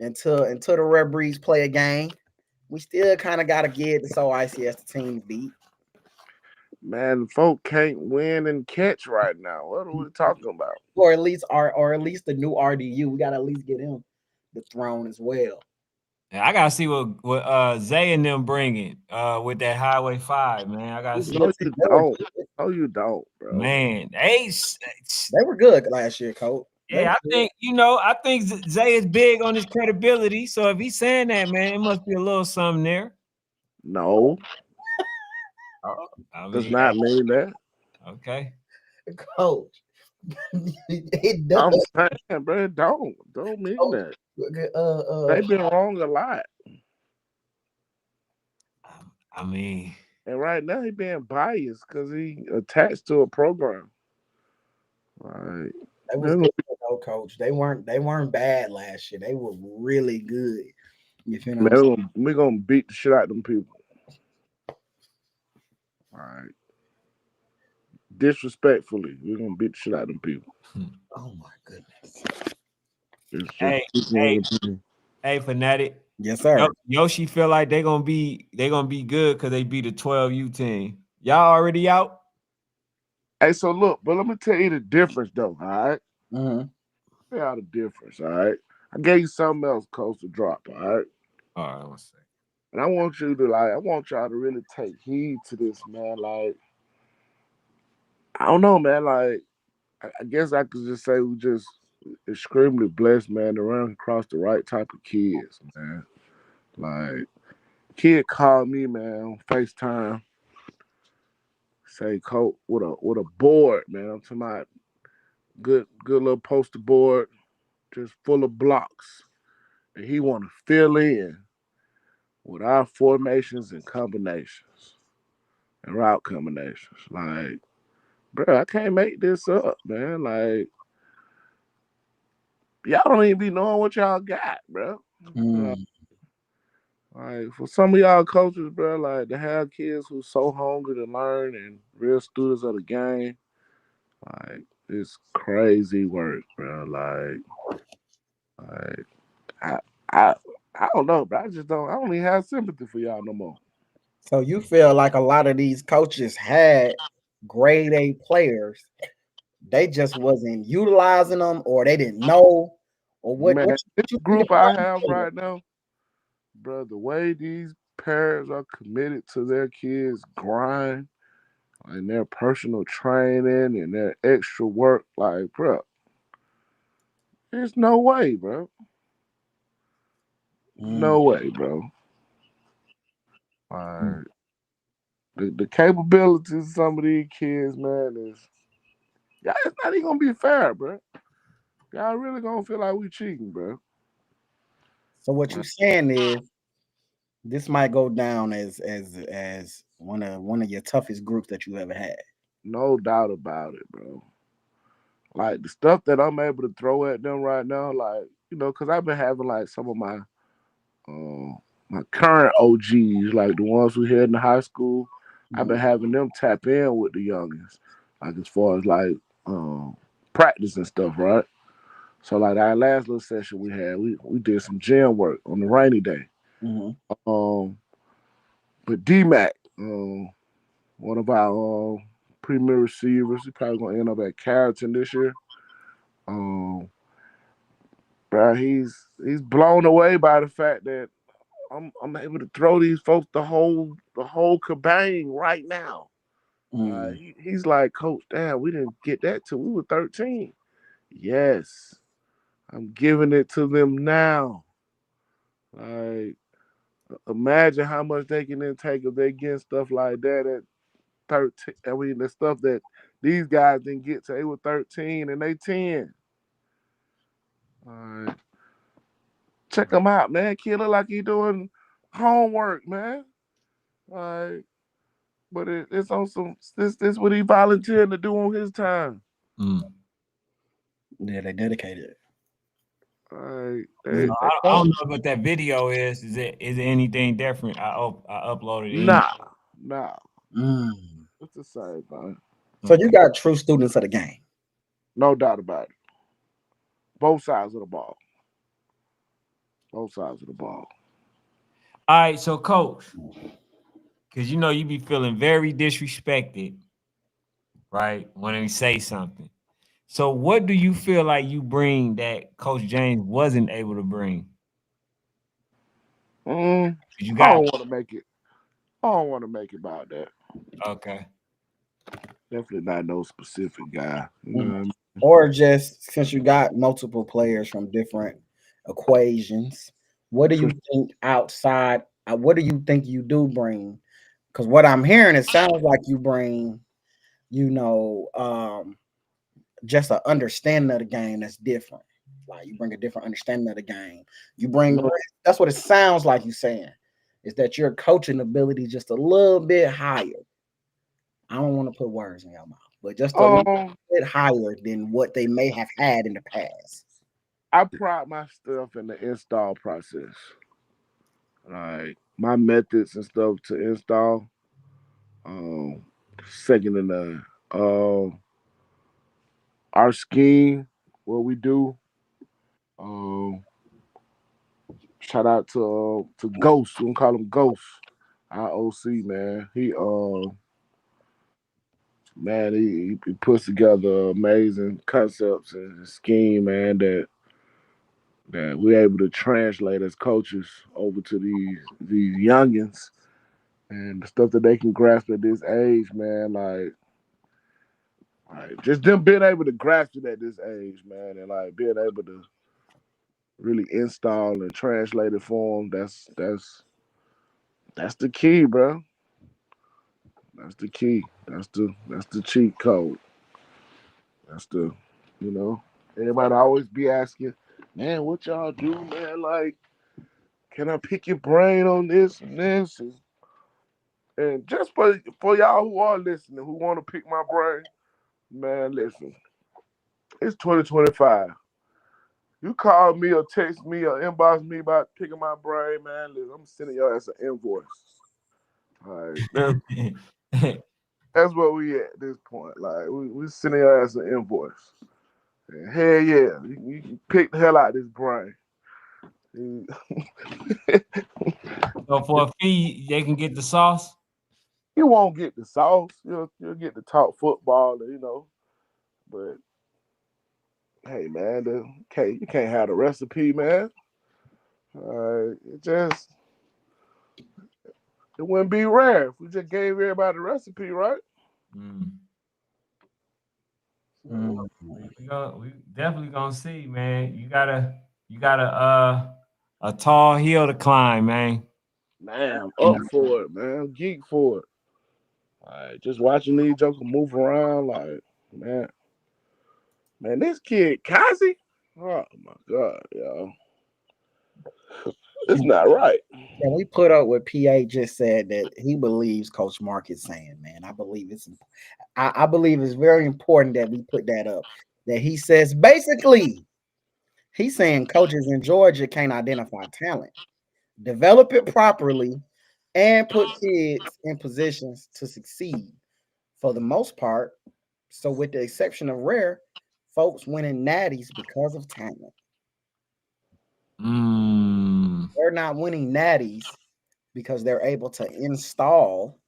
until the Red Breeze play a game. We still kind of got to get the So Icy as the team beat, Man, folk can't win and catch right now. What are we talking about? or at least the new RDU. We got to at least get him the throne as well. I gotta see what Zay and them bringing with that Highway 5, man. I gotta see. No, you They were don't. No, you don't, bro. Man, they were good last year, Coach. They were yeah, I good. think I think Zay is big on his credibility. So if he's saying that, man, it must be a little something there. No, Oh, I does mean, not mean that. okay. Coach. It does. I'm saying, bro, don't mean Coach. that. Uh, They've been wrong a lot, I mean, and right now he being biased because he attached to a program. Like, They was man, good though, Coach. They weren't bad last year. They were really good. You feel what I'm saying? we gonna beat the shit out of them people. All right, disrespectfully, we're gonna beat the shit out of them people. Oh my goodness. It's just hey, keep hey, on repeating. hey, fanatic. Yes, sir. Yoshi feel like they gonna be good because they beat a 12U team. Y'all already out? Hey, so look, but let me tell you the difference, though. All right, Mm-hmm. tell you the difference. All right, I gave you something else, close to drop. All right. All right, let's see. And I want you to I want y'all to really take heed to this, man. Like, I don't know, man. Like, I guess I could just say we just extremely blessed, man, to run across the right type of kids, man. Like, kid called me, man, on FaceTime, say, "Coach, with a board, man. I'm talking about good little poster board, just full of blocks, and he want to fill in with our formations and combinations and route combinations, like." Bro, I can't make this up, man. Like, y'all don't even be knowing what y'all got, bro. Like, Mm. for some of y'all coaches, bro, like to have kids who so hungry to learn and real students of the game, like it's crazy work, bro. Like I, I, I don't know, bro. I don't even have sympathy for y'all no more. So you feel like a lot of these coaches had grade A players, they just wasn't utilizing them, or they didn't know, or what? Man, this What you think group I have right now, bro, the way these parents are committed to their kids' grind and their personal training and their extra work, like, bro, There's no way, bro. Mm. No way, bro. Mm. Like the capabilities of some of these kids, man, is yeah, it's not even gonna be fair, bro. Y'all really gonna feel like we cheating, bro. So what you Like, saying is this might go down as one of your toughest groups that you ever had. no doubt about it, bro. Like the stuff that I'm able to throw at them right now, like because I've been having like some of uh, my current OGs, like the ones we had in the high school. I've been Mhm. having them tap in with the youngins, like as far as like um, practice and stuff, right? So like our last little session we had, we did some gym work on the rainy day. Mhm. Um, but D-Mac, one of our premier receivers, he's probably gonna end up at Carrollton this year. Um, bro, he's blown away by the fact that I'm able to throw these folks the whole kabang right now. Mm. He's like, Coach, damn, we didn't get that till we were 13. Yes, I'm giving it to them now. Like, imagine how much they can then take if they get stuff like that at 13. I mean, the stuff that these guys didn't get till they were 13 and they 10. Like, check them out, man. Kid look like he doing homework, man. Like, but it's on some this what he volunteered to do on his time. Mm. Yeah, they dedicated. Like, So they I don't don't. know what that video is. Is it anything different? I uploaded any. Nah, nah. Mm. It's the same thing. So you Okay. got true students of the game. No doubt about it. Both sides of the ball. Both sides of the ball. All right. So, coach, because you be feeling very disrespected, right? When we say something. So, what do you feel like you bring that Coach James wasn't able to bring? Mm, 'Cause you I got don't want to make it. I don't want to make it about that. okay. Definitely not no specific guy. You know Mhm. what I mean? Or just since you got multiple players from different equations, what do For you think outside? What do you think you do bring? Because what I'm hearing, it sounds like you bring, you know, just an understanding of the game that's different. Like you bring a different understanding of the game. You bring man, that's what it sounds like you saying. Is that your coaching ability just a little bit higher? I don't want to put words in your mouth, but just a little um, bit higher than what they may have had in the past. I pride myself in the install process. Like my methods and stuff to install. Um, second in the our scheme, what we do. Um, shout out to Ghost. We gonna call him Ghost. Our OC man. He puts together amazing concepts and scheme, man, that we're able to translate as coaches over to these youngins and the stuff that they can grasp at this age, man. Like just them being able to grasp it at this age, man, and like being able to really install and translate it for them. That's the key, bro. That's the key. That's the cheat code. That's you know. Everybody always be asking, man, what y'all do, man? Like, can I pick your brain on this and this? And just for y'all who are listening, who want to pick my brain, man, listen. It's 2025. You call me or text me or inbox me about picking my brain, man. Listen, I'm sending y'all as an invoice. All right, that's where we at this point. Like we sending y'all as an invoice. And hell yeah, you can pick the hell out of this brain. You So for a fee, they can get the sauce. you won't get the sauce. You'll get the top football, But hey, man, you can't have the recipe, man. It wouldn't be rare if we just gave everybody the recipe, right? Mm. Mm. We definitely gonna see, man. You got a tall hill to climb, man. Man, I'm up for it, man. I'm geek for it. Like just watching these jokers move around, like man, man, this kid Kazi. Oh my god, yo, it's not right. Can we put up what PA just said that he believes Coach Mark is saying, man? I believe it's very important that we put that up. That he says basically he's saying coaches in Georgia can't identify talent, develop it properly, and put kids in positions to succeed for the most part. So, with the exception of rare, folks winning natties because of talent. Mm. They're not winning natties because they're able to install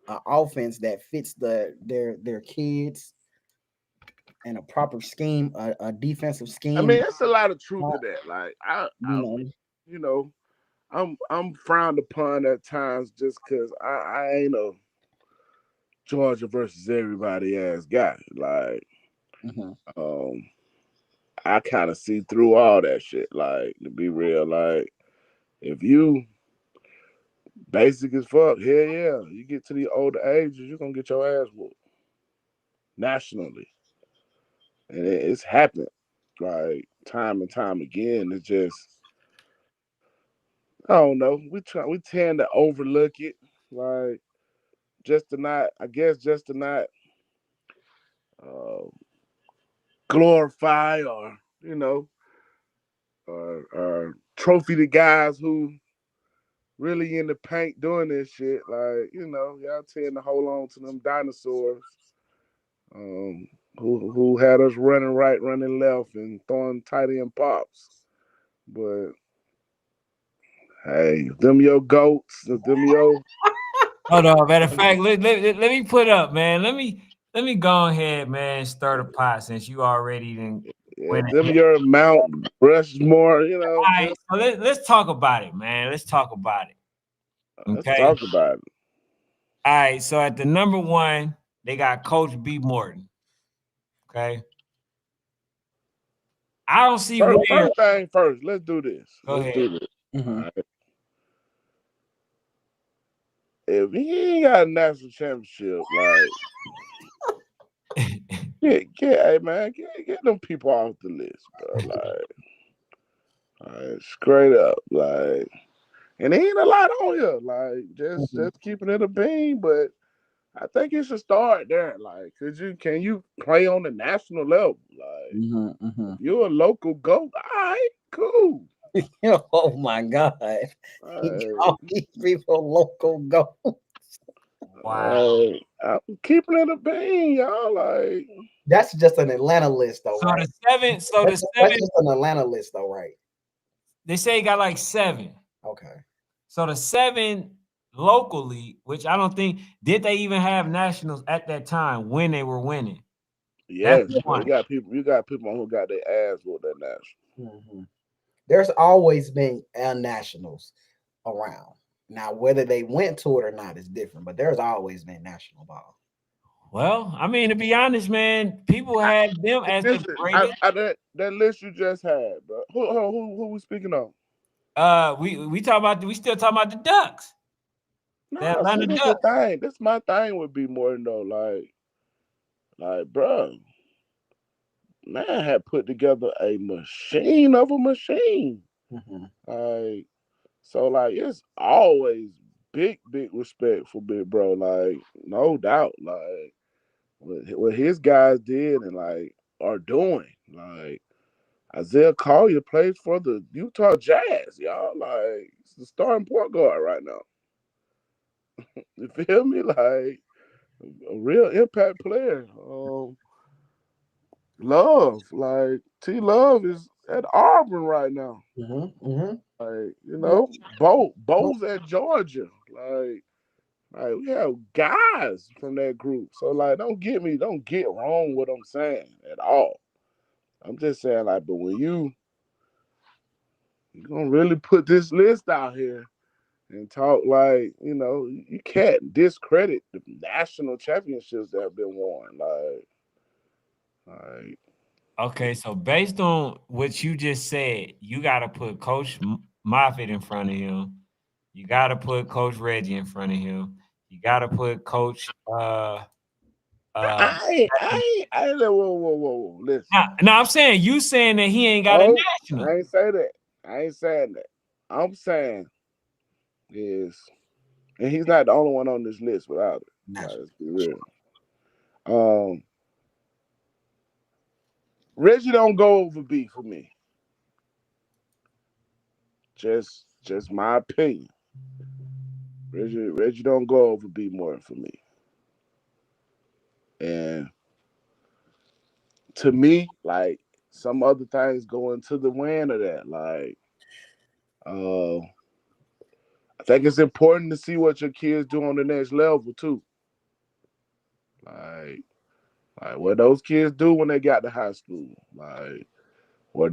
an offense that fits their kids and a proper scheme, a defensive I scheme. mean, it's a lot of truth to Not, that. Like you know, you know, I'm frowned upon at times just because I ain't a Georgia versus everybody ass guy. Like, mhm, um, I kind of see through all that shit. Like, to be real, like if you basic as fuck, hell yeah, you get to the older ages, you're gonna get your ass whooped nationally, and it's happened like time and time again. It's just I don't know. We tend to overlook it, like just to not, I guess, just to not uh, glorify or or trophy the guys who really in the paint doing this shit. Like y'all tend to hold on to them dinosaurs um, who had us running right, running left, and throwing tight end pops. But hey, if them your goats, if them your Hold on. Matter of fact, let me put up, man. Let me go ahead, man. Stir the pot since you already didn't yeah, went them ahead. your Mount Rushmore, All right, just so let's talk about it, man. Let's talk about it. let's Okay. talk about it. All right. So at the number one, they got Coach B Morton. Okay. I don't see where. First thing first, let's do this. Go Let's ahead. do this. All mhm. right. If he ain't got a national championship, like hey man, get them people off the list, bro. Like straight up, like, and there ain't a lot on here. Like, Mhm, just keeping it a bean, but I think it should start there. Like, can you play on the national level? Like, mhm, if mhm. you're a local goat, all right, cool. Oh my God. He Like, called these people local go. Wow. I'm keeping it a bean, y'all. Like, That's just an Atlanta list, though, So right? the seven. So the That's seven. just an Atlanta list, though, right? They say he got like seven. Okay. So the seven locally, which I don't think did they even have nationals at that time when they were winning. That's yes, but one. you got people who got their ass with that national. Mhm. There's always been nationals around. Now, whether they went to it or not is different, but there's always been national ball. Well, I mean, to be honest, man, people had them as the Listen, greatest. that list you just had, bro. Who we speaking of? We talk about we still talking about the Ducks, the No, see, Atlanta this the Ducks. thing. This my thing would be more than though, bro, man had put together a machine of a machine. Mhm. Like, so, like, it's always big respect for Big Bro. Like, no doubt. Like, what his guys did and like are doing. Like, Isaiah Collier plays for the Utah Jazz, y'all. Like, he's the starting point guard right now. You feel me? Like, a real impact player. Love, like T Love is at Auburn right now. Mhm. Mhm. Like, Yeah. Bo's at Georgia. Like we have guys from that group. So like don't get wrong what I'm saying at all. I'm just saying like, but when you gonna really put this list out here and talk like, you can't discredit the national championships that have been won. Like, Like, Okay, so based on what you just said, you got to put Coach Moffitt in front of him. You got to put Coach Reggie in front of him. You got to put Coach. Uh, whoa. Listen. now I'm saying you saying that he ain't got a Oh, national. I ain't say that. I ain't saying that. I'm saying is, and he's not the only one on this list without it. Like, National. let's be real. Um, Reggie don't go over B for me. Just my opinion. Reggie don't go over B more for me. And to me, like some other things go into the win of that. Like, uh, I think it's important to see what your kids do on the next level too. Like, like what those kids do when they got to high school. Like, were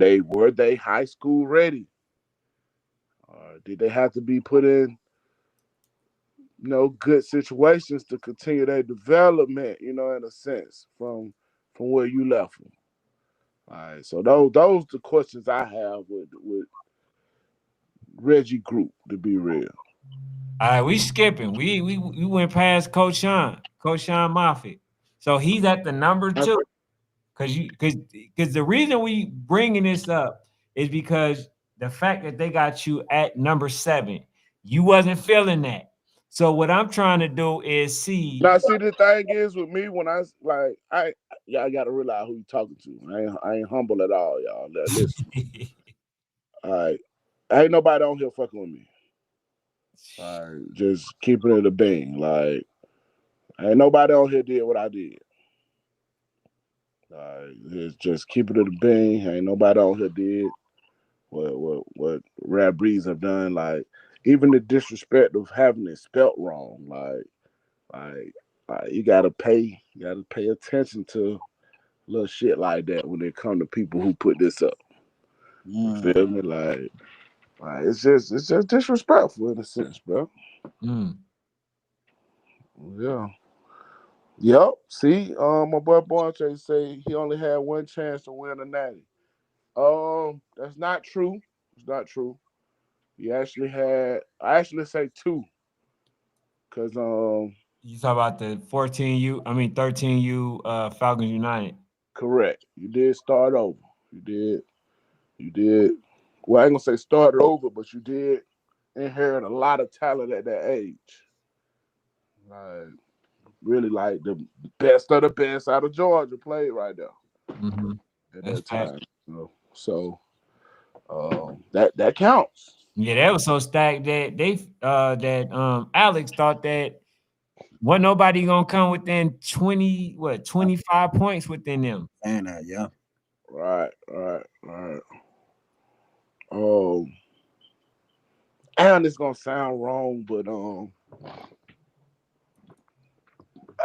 they high school ready? Or did they have to be put in, good situations to continue their development, in a sense, from where you left them. All right, so those the questions I have with Reggie Group, to be real. All right, we skipping. We went past Coach Sean Moffitt. So he's at the number I, two. Because the reason we bringing this up is because the fact that they got you at number 7, you wasn't feeling that. So what I'm trying to do is see. Now, see, the thing is with me when y'all got to realize who you talking to. I ain't humble at all, y'all. Now, listen, all right, ain't nobody on here fucking with me. All right, just keeping it a bean. Like, ain't nobody on here did what I did. Just keeping it a bean. Ain't nobody on here did what Rap Breeze have done. Like, even the disrespect of having it spelt wrong. Like, you gotta pay attention to little shit like that when it come to people who put this up. You Mm. feel me? Like it's just disrespectful in a sense, bro. Mm. Yeah. Yep. See, my boy Bonche say he only had one chance to win a natty. That's not true. It's not true. He actually had. I actually say two, cause You talk about the 13U Falcons United. correct. You did start over. You did. You did. Well, I ain't gonna say started over, but you did inherit a lot of talent at that age. Like, really, like the best of the best out of Georgia played right there Mm-hmm. at That's that fact. time. That counts. Yeah, that was so stacked that Alex thought that wasn't nobody gonna come within 25 points within them. And yeah. Right. Um, and it's gonna sound wrong, but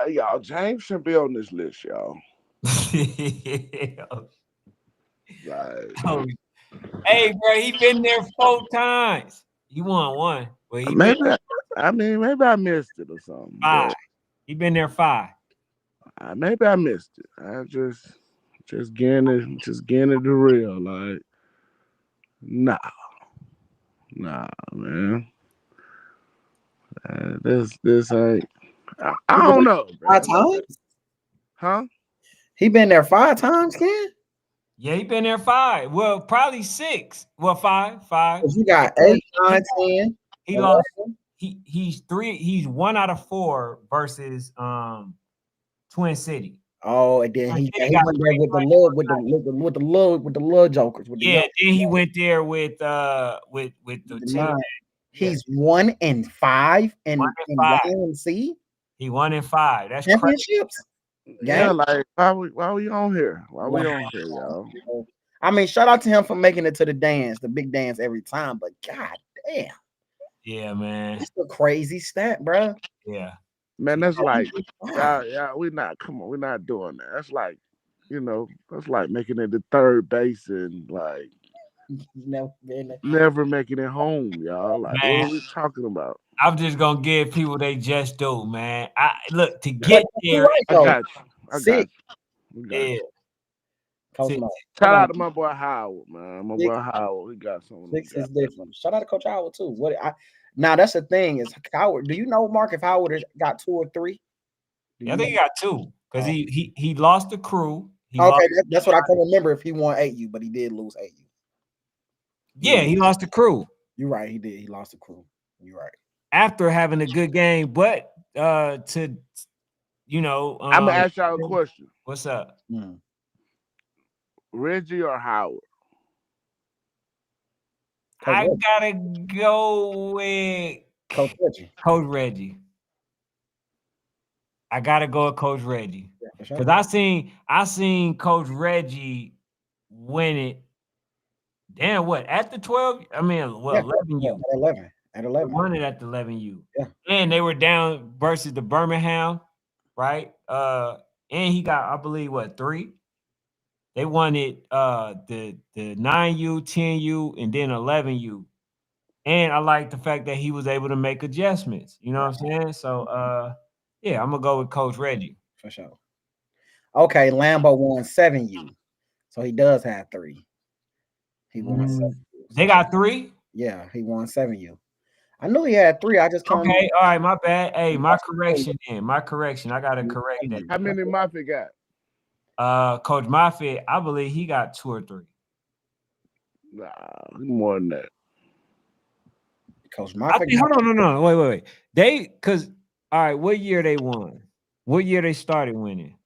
hey, y'all, James shouldn't be on this list, y'all. Like, Oh, hey, bro, he been there 4 times. He won one, but he been maybe maybe I missed it or something, five. but He been there 5. maybe I missed it. I just getting it the real. Like, nah, nah, man. This ain't. I He been don't there know, 5 man. times. Huh? He been there 5 times, Ken. Yeah, he been there 5. Well, probably 6. Well, 5, 5. 'Cause you got He, 8, 9, 10, he lost. 11. He's 3. He's 1 out of 4 versus Twin City. Oh, and then Twin he City he got went there 3 with the rings. little with the little jokers with the Yeah, young then he went there with the with the team. 9. Yeah, He's 1-5 1 in and in 5. YNC He 1 and 5. That's crazy. championships Yeah, game. like why we on here? Why Wow. we on here, y'all? I mean, shout out to him for making it to the dance, the big dance every time. But god damn, Yeah, man. it's a crazy stat, bro. Yeah. Man, that's like, Wow. yeah, we're not doing that. That's like, that's like making it the third base and like Never been there. never making it home, y'all. Like, what Man, are we talking about? I'm just gonna give people they just do, man. I look to But get you're there. right I though. got you. I got Sick. you. I got Yeah, you. Coach Six. Mo. Shout out to my boy Howard, man. My Six, boy Howard, he got something. six is different. Shout out to Coach Howard too. Now that's the thing is Howard. Do you know, Mark, if Howard has got 2 or 3? I think he got 2 because he lost the crew. He lost. Okay, that's what I can remember. If he won 8U, but he did lose 8U. Yeah, he lost the crew. You're right. He did. He lost the crew. You're right. After having a good game, but to I'm gonna ask y'all a question. What's up? Reggie or Howard? I gotta go with Coach Reggie. Coach Reggie. I gotta go with Coach Reggie because I seen Coach Reggie win it. Damn, what at the 12? I mean, 11U. At 11. Won it at the 11U. Yeah, and they were down versus the Birmingham, right? And he got, I believe, 3. They won it the 9U, 10U, and then 11U. And I like the fact that he was able to make adjustments. You know what I'm saying? So yeah, I'm gonna go with Coach Reggie. For sure. Okay, Lambo won 7U. So he does have 3. He won 7U. They got 3? Yeah, he won 7U. I knew he had 3. I just can't remember. Okay, all right, my bad. Hey, my correction. I gotta correct that. How many Moffitt got? Coach Moffitt, I believe he got 2 or 3. Nah, more than that. Coach Moffitt. Hold on, no, wait. Because all right, what year they won? What year they started winning?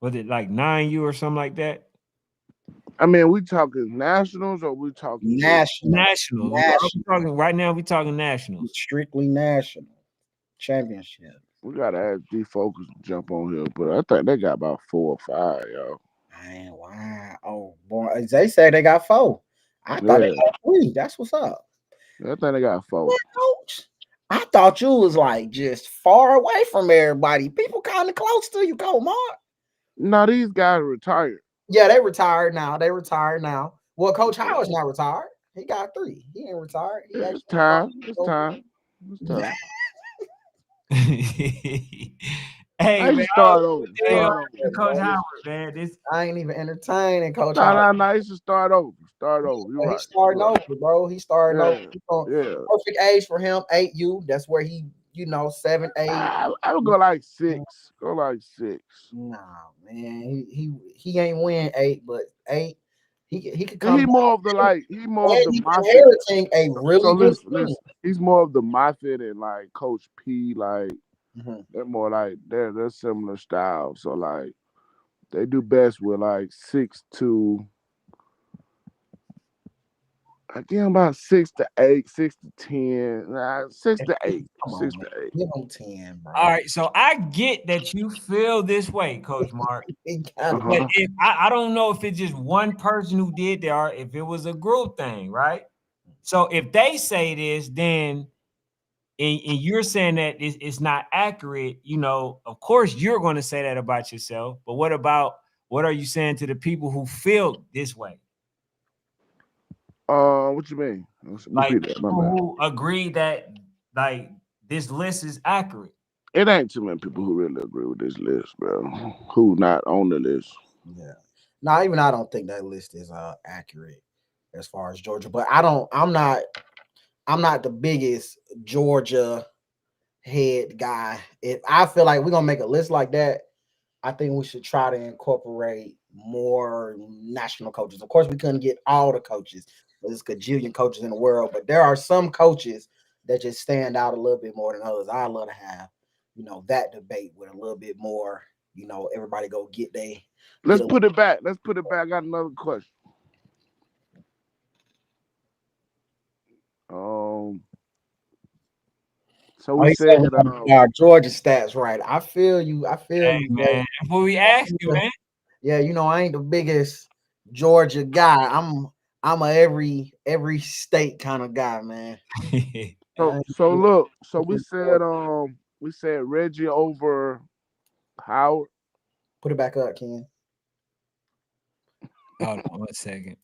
Was it like 9U or something like that? I mean, we talking nationals or we talking national? Right now. We talking nationals. Strictly national championship. We gotta ask D-Focus to jump on here, but I think they got about 4 or 5, y'all. Man, wow. Oh boy, they say they got 4. I thought they got 3. That's what's up. I think they got 4. What, Coach? I thought you was like just far away from everybody. People kind of close to you, Coach Mark. No, these guys retired. Yeah, they retired now. Well, Coach Howard's not retired. He got 3. He ain't retired. It's time. Hey, man, start over. Coach Howard, man. I ain't even entertaining Coach Howard. No, he should start over. You're right. He's starting over, bro. He's starting over. Perfect age for him, 8U. That's where he, 7, 8. I would go like 6. Nah, man. He ain't win 8, but 8. He could come. He's more of the inheriting a really good listen. He's more of the Moffitt and like Coach P. Like they're more like they're similar styles. So like they do best with like 6 to. I give him about 6 to 8, 6 to 10, 6 to 8, 6 to 8. Give him 10, bro. All right, so I get that you feel this way, Coach Mark. But if I don't know if it's just one person who did that or if it was a group thing, right? So if they say this, then and you're saying that it's not accurate, of course you're going to say that about yourself. But what are you saying to the people who feel this way? What you mean? Like people who agree that like this list is accurate. It ain't too many people who really agree with this list, bro. Who not on the list? Yeah. No, even I don't think that list is accurate as far as Georgia. But I'm not the biggest Georgia head guy. If I feel like we're gonna make a list like that, I think we should try to incorporate more national coaches. Of course, we couldn't get all the coaches. There's gajillion coaches in the world, but there are some coaches that just stand out a little bit more than others. I love to have, that debate with a little bit more, everybody go get they. Let's put it back. I got another question. So we said our Georgia stats, right? I feel you. Hey, man. That's what we asked you, man. Yeah, I ain't the biggest Georgia guy. I'm a every state kind of guy, man. So look, so we said Reggie over Howard. Put it back up, Ken. Hold on 1 second.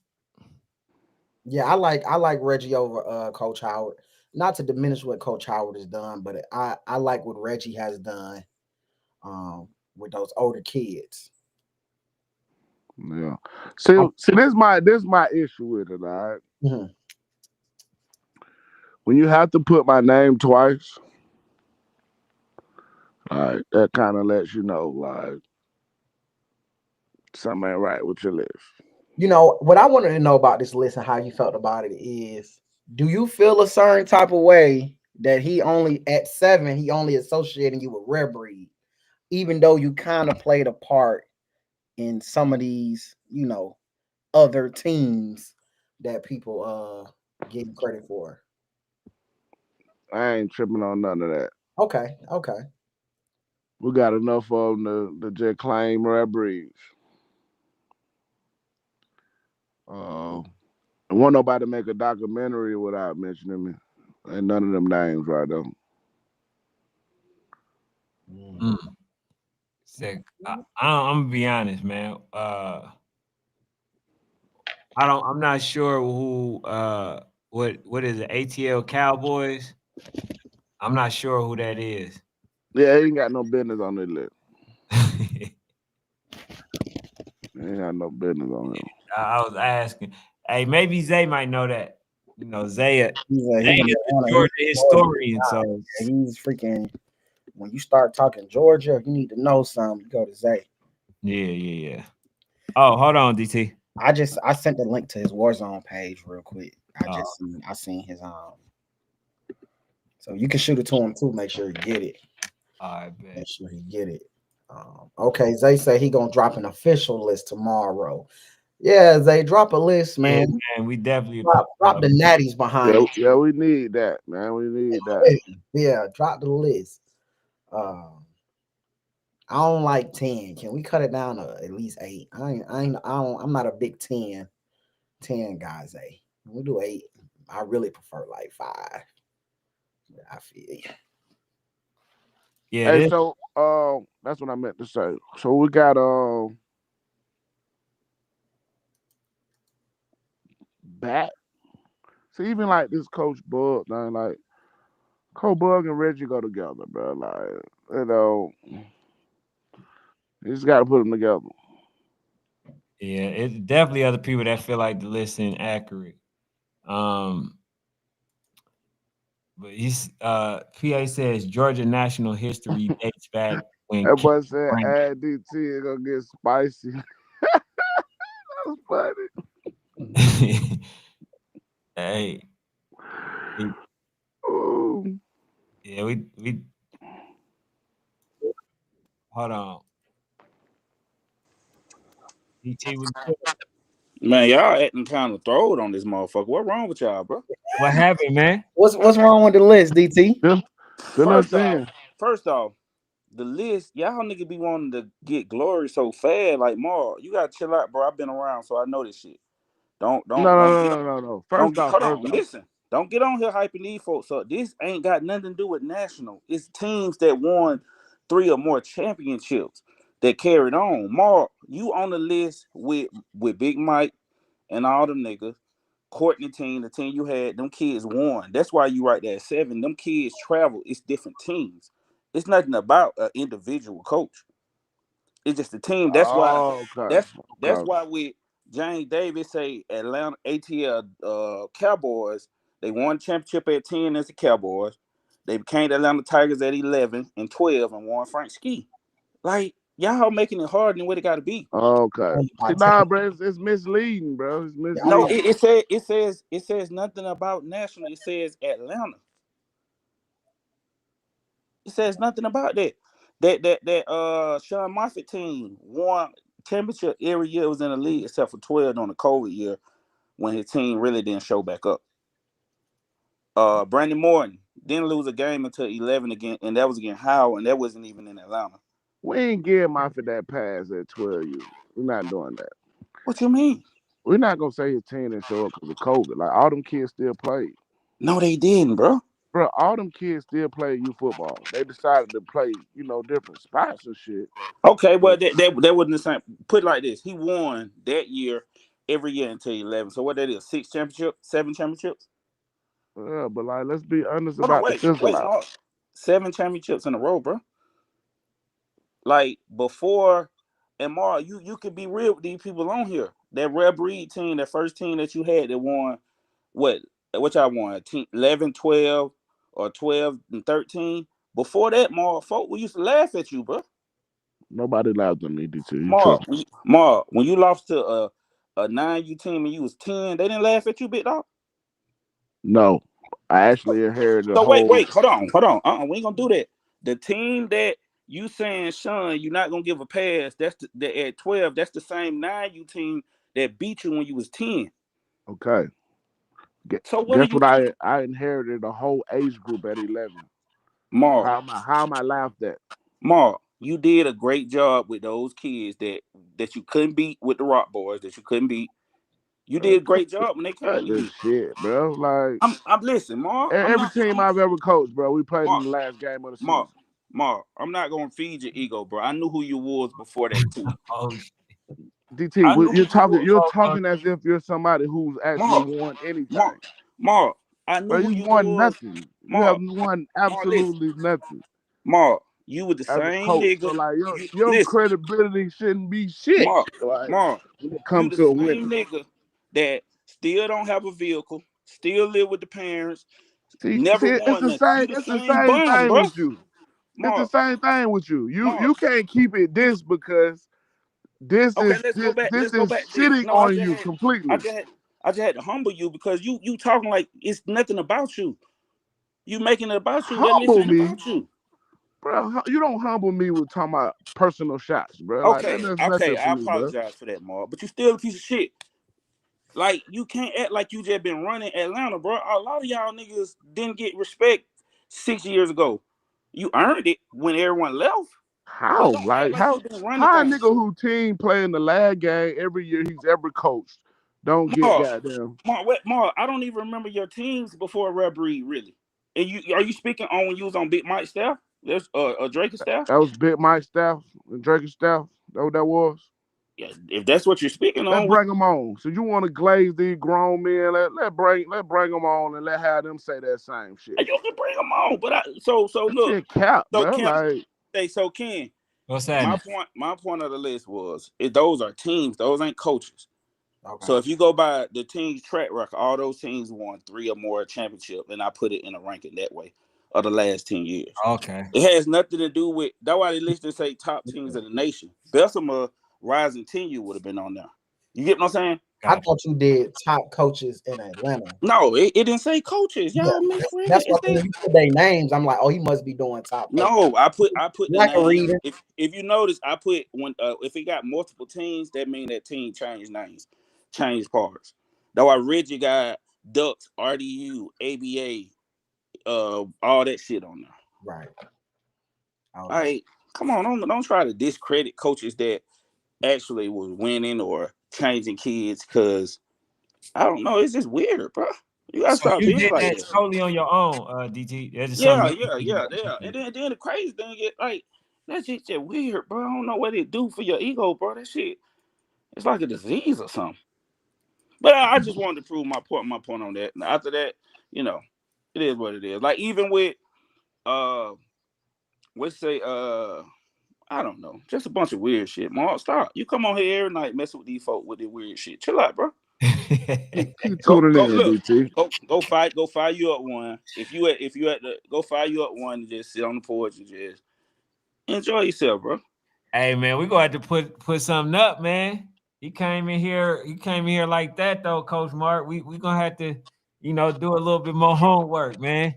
Yeah, I like Reggie over Coach Howard. Not to diminish what Coach Howard has done, but I like what Reggie has done with those older kids. Yeah. See, this my issue with it. All right, Mhm. when you have to put my name twice, all right, that kind of lets you know like something ain't right with your list. What I wanted to know about this list and how you felt about it is, do you feel a certain type of way that he only at 7, he only associating you with rare breed, even though you kind of played a part in some of these, other teams that people getting credit for? I ain't tripping on none of that. Okay, okay. We got enough of them to just claim rare breeds. Uh, I want nobody to make a documentary without mentioning me. Ain't none of them names right there. Mm. Sick. I'm gonna be honest, man. I'm not sure who. What is it? ATL Cowboys. I'm not sure who that is. Yeah, he ain't got no business on this list. He ain't got no business on him. I was asking. Hey, maybe Zay might know that. Zay He's is a a Atlanta. Georgia He's Georgia historian, guy. so He's freaking. When you start talking Georgia, if you need to know something, you go to Zay. yeah. Oh, hold on, DT. I sent the link to his Warzone page real quick. Oh, I seen his so you can shoot it to him too. Make sure you get it. I bet. Make sure he get it. Okay, Zay say he gonna drop an official list tomorrow. Yeah, Zay, drop a list, Yeah, man. man, we definitely Drop the natties behind Yeah, it. yeah, we need that, man. We need that. Yeah, drop the list. Um, I don't like 10. Can we cut it down to at least 8? I'm not a big 10 guy, Zay. We do 8. I really prefer like 5. I feel you. Yeah, Hey, this so that's what I meant to say. So we got back. See, even like this Coach Bug thing, like Coach Bug and Reggie go together, bro. Like you just got to put them together. yeah, it's definitely other people that feel like the list ain't accurate. Um, but he's PA says Georgia national history dates back when That King boy said, ranked. "Add DT, it gonna get spicy." That's funny. Hey, we- Ooh. yeah, we hold on. DT, Man, y'all acting kind of throwed on this motherfucker. What wrong with y'all, bro? what happened, man? What's wrong with the list, DT? Fill us First off, in. first off, the list, y'all niggas be wanting to get glory so fast, like Mar. You gotta chill out, bro. I've been around, so I know this shit. Don't No, don't no, don't no, get no, no, no. don't First get off, hold first on. off. Listen, don't get on here hyping these folks up. This ain't got nothing to do with national. It's teams that won 3 or more championships that carried on. Mar, you on the list with Big Mike and all them niggas. Courtney team, the team you had, them kids won. That's why you right there at 7. Them kids travel. It's different teams. It's nothing about an individual coach. It's just a team. That's why. Oh, okay, That's okay. why with James Davis say Atlanta ATL Cowboys. They won the championship at 10 as the Cowboys. They became the Atlanta Tigers at 11 and 12 and won Frank Ski. Like y'all making it harder than what it got to be. Okay. Only by See, 10. nah, bro, it's misleading, bro. It's No, Y'all misleading. it says nothing about national. It says Atlanta. It says nothing about that. That Sean Moffitt team won championship every year. It was in the league except for 12 on the COVID year when his team really didn't show back up. Brandon Morton didn't lose a game until 11 again, and that was against Howard, and that wasn't even in Atlanta. We ain't give Moffitt that pass at 12 years. We're not doing that. What you mean? We're not gonna say his team didn't show up because of COVID. Like all them kids still played. No, they didn't, bro. Bro, all them kids still play youth football. They decided to play, different spots and shit. Okay, well, But that wasn't the same. Put it like this: he won that year every year until 11. So what that is? 6 championships, 7 championships. yeah, but like let's be honest Hold on, about the wait, fizzle out. Mark. 7 championships in a row, bro. Like before, and Mar, you can be real with these people on here. that Rare Breed team, that first team that you had that won what y'all won? 11, 12, or 12 and 13. Before that, Mark, folk, we used to laugh at you, bro. Nobody laughed at me, DT. You Mark, tripping? when you lost to a 9U team and you was 10, they didn't laugh at you, big dog. No, I actually inherited the So wait, whole. hold on. We ain't gonna do that. The team that you saying, Sean, you're not gonna give a pass. That's at 12. That's the same 9U team that beat you when you was 10. Okay. So what are Guess you, what? I inherited the whole age group at 11. Mark? How am I laughed at? Mark, you did a great job with those kids that you couldn't beat with the Rock Boys, that you couldn't beat. You did a great job when they Cut came to this you. shit, bro. Like I'm listen, Mark. every team I've ever coached, bro, we played in Mark, the last game of the Mark, season. Mark. I'm not gonna feed your ego, bro. I knew who you was before that too. Oh, shit. DT, I knew who you was. you're talking as if you're somebody who's actually Mark, won anything. Mark, Mark. I knew Bro, who you you won was. nothing. You have Mark, won Listen, absolutely nothing Mark. You were the as a same coach. So nigga. like You your listen, credibility shouldn't be shit. Mark, Like Mark. when it You comes the to same winning. nigga that still don't have a vehicle, still live with the parents, See, never it's won the nothing. You same. the It's the same same bum, thing bro. with you. It's the Mark, same thing with you. Mark. You can't keep it You this because this okay? is Let's go back. this Let's go is back then. shitting No, I on just you had, I completely. just had, I just had to humble you because you talking like it's nothing about you. You making it about you. That listen Humble ain't me, about you. bro. You don't humble me with talking about personal shots, bro. Like that Okay, does okay. nothing for I me, bro. apologize for that, Mark. But you still a piece of shit. Like you can't act like you just been running Atlanta, bro. A lot of y'all niggas didn't get respect 6 years ago. You earned it when everyone left, but How? don't act Like like you been running how a things. nigga who team playing the last game every year he's ever coached don't get Mark, goddamn. Mark, I don't even remember your teams before Red Breed, really. And you are you speaking on when you was on Big Mike staff? There's Drake staff. That was Big Mike staff and Drake's staff. That what that was. Yeah, if that's what you're speaking Let's on, bring them on. So you want to glaze these grown men? Let bring them on and let have them say that same shit. you can bring them on. But so That look, shit cap, so bro. Like Ken, What's my happening? point of the list was those are teams, those ain't coaches. Okay. So if you go by the team's track record, all those teams won 3 or more championship, and I put it in a ranking that way of the last 10 years. Okay. It has nothing to do with that's why they list and say top teams in the nation. Bessemer, Rising 10U would have been on there. You get what I'm saying? I thought you did top coaches in Atlanta. No, it didn't say coaches. Yeah, Y'all misread that's it. what when you put their names. I'm like, oh, he must be doing top coaches. No, I put the Like a names. reader. If you notice, I put when if it got multiple teams, that means that team changed names, changed parts. Though I Reggie got Ducks, RDU, ABA, all that shit on there. Right. Like, come on, don't try to discredit coaches that actually was winning or changing kids, cause I don't know, it's just weird, bro. You gotta So stop you being did like that that. totally on your own, DT. That's just Yeah, something yeah, you yeah, yeah. And then the crazy thing is like that shit just weird, bro. I don't know what it do for your ego, bro. That shit, it's like a disease or something. But I just wanted to prove my point on that. And after that, you know, it is what it is. Like even with let's say I don't know, just a bunch of weird shit. Mark, stop. You come on here every night messing with these folk with this weird shit. Chill out, bro. keep Go tuning in, look. DT. Go fire you up one. If you at the go fire you up one and just sit on the porch and just enjoy yourself, bro. Hey man, we gonna have to put something up, man. He came in here. He came in here like that though, Coach Mark. We gonna have to, do a little bit more homework, man.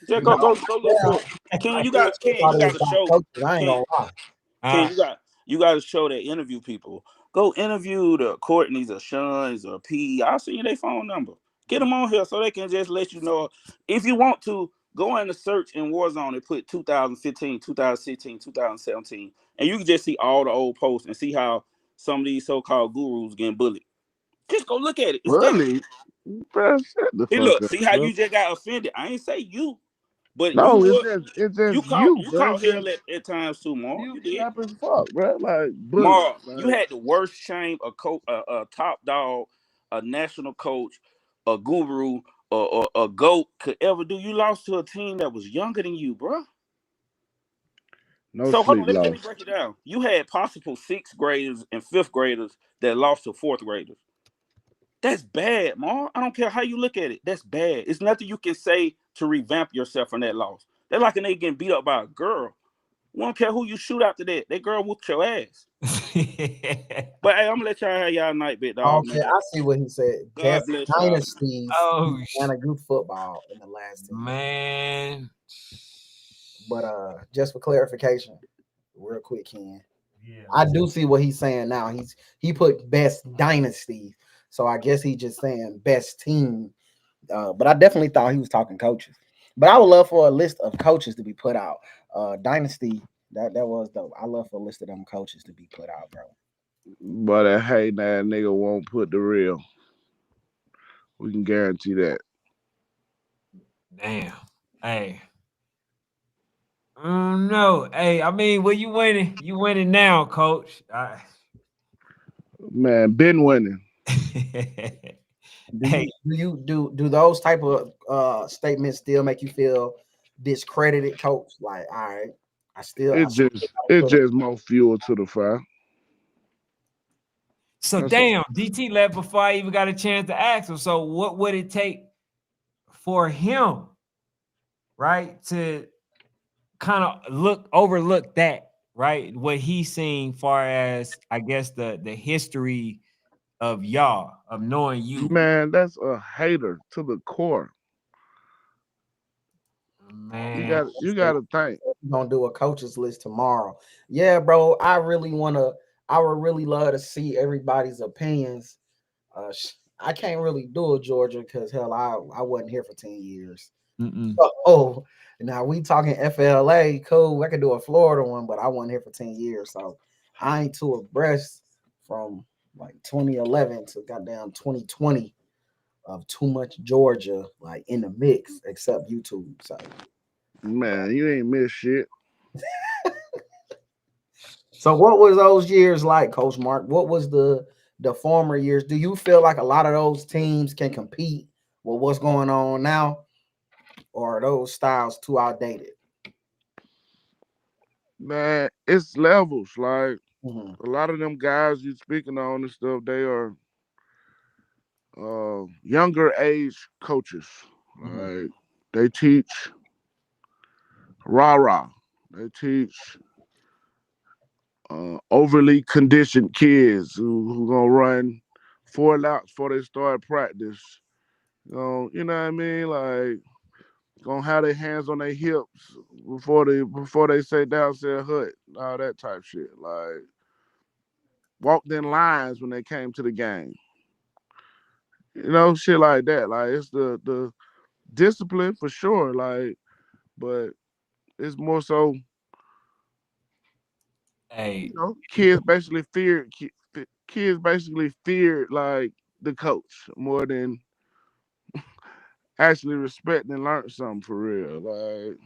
Just You know, go look Yeah, for Ken. I You thought it got was to top show coaches. I ain't Ken. gonna lie. Ken, uh, you got to show that interview people. Go interview the Courtneys or Sean's or P. I'll send you their phone number. Get them on here so they can just let you know. If you want to, go in the search in Warzone and put 2015, 2016, 2017, and you can just see all the old posts and see how some of these so-called gurus getting bullied. Just go look at it. It's there. Bully, bro. Shut the Hey, fuck look, up, see how bro. you just got offended. I ain't say you, but you No, would. it's just you, You bro. caught It's just hell at times too, Mark. you You did. cap as fuck, bro. Like bully. Mark, you Like had the worst shame a top dog, a national coach, a guru, or a goat could ever do. You lost to a team that was younger than you, bro. No So hold sleep on, let me lost. break it down. You had possible sixth graders and fifth graders that lost to fourth graders. That's bad, Ma. I don't care how you look at it. That's bad. It's nothing you can say to revamp yourself from that loss. That's like a nigga getting beat up by a girl. We don't care who you shoot after that. That girl whooped your ass. But hey, I'm gonna let y'all have y'all night, big dog, Okay, man. I see what he said. God Best bless y'all. dynasties Oh and a good football in the last 10 years. man. But just for clarification, real quick, Ken. Yeah. I do see what he's saying now. He put best dynasty, so I guess he's just saying best team. But I definitely thought he was talking coaches. But I would love for a list of coaches to be put out. Dynasty, that was dope. I love for a list of them coaches to be put out, bro. But that hating ass nigga won't put the real. We can guarantee that. Damn. Hey. No. Hey, I mean, well, you winning. You winning now, coach. Man, been winning. Do Hey, you do those type of statements still make you feel discredited, coach? Like, all right, I still It's put up. just more fuel to the fire. so That's all. damn, DT left before I even got a chance to ask him. So what would it take for him, right, to kind of overlook that, right? What he's seeing far as I guess the history of y'all, of knowing you. Man, that's a hater to the core. You Man, got you got to think. We're gonna do a coaches list tomorrow. Yeah, bro. I would really love to see everybody's opinions. I can't really do it, Georgia, because hell, I wasn't here for 10 years. mm-mm. Oh, now we talking FLA, cool. I could do a Florida one, but I wasn't here for 10 years, so I ain't too abreast from like 2011 to goddamn 2020 of too much Georgia like in the mix, except YouTube. So, Man, you ain't missed shit. so what was those years like, Coach Mark? What was the former years? Do you feel like a lot of those teams can compete with what's going on now, or are those styles too outdated? Man, it's levels. Like Mhm, a lot of them guys you speaking on and stuff, they are younger age coaches. mhm. Like they teach rah rah. They teach overly conditioned kids who gonna run 4 laps before they start practice. You know what I mean? Like gonna have their hands on their hips before they say down say hut, all that type shit. Like walked in lines when they came to the game. Shit like that. Like it's the discipline for sure. Like, but it's more so, Hey, kids basically feared like the coach more than actually respect and learn something for real. Like,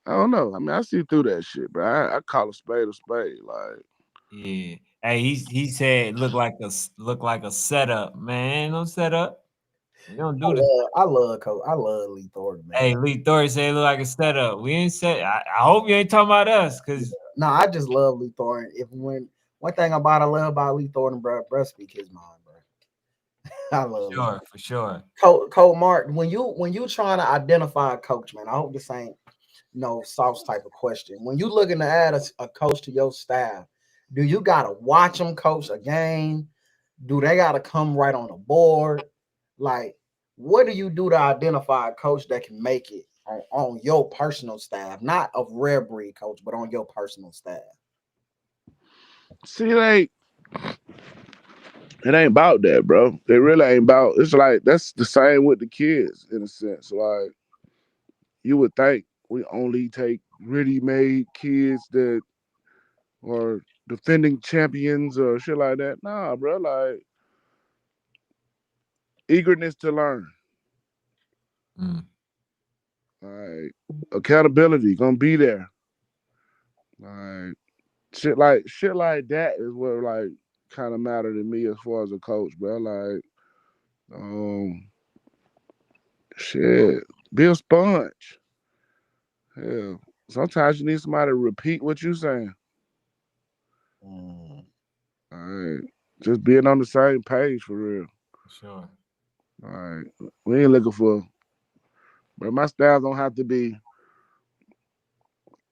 I don't know. I mean, I see through that shit, but I call a spade a spade. Like, yeah. Hey, he said look like a setup, man. Ain't no setup. We don't do this. I love Coach. I love Lee Thornton, Hey, man. Lee Thornton said it look like a setup. We ain't said. I hope you ain't talking about us, Yeah. cause No, I just love Lee Thornton. If when one thing about I love about Lee Thornton, bro, speak his mind, bro. I love Lee. for sure. Coach Mark, when you trying to identify a coach, man, I hope this ain't no soft type of question. When you looking to add a coach to your staff, do you gotta watch them coach a game? Do they gotta come right on the board? Like, what do you do to identify a coach that can make it on your personal staff, not of rare breed coach, but on your personal staff? see, it ain't about that, bro. It really ain't about. It's like that's the same with the kids in a sense. Like you would think we only take really made kids that are defending champions or shit like that. Nah, bro. Like eagerness to learn, Mm. like accountability, gonna be there. Like shit like that is what like kind of matter to me as far as a coach, bro. Like um, shit, be a sponge. Hell, sometimes you need somebody to repeat what you saying. Mm, All right. Just being on the same page for real. Sure. All right. We ain't looking for, but my styles don't have to be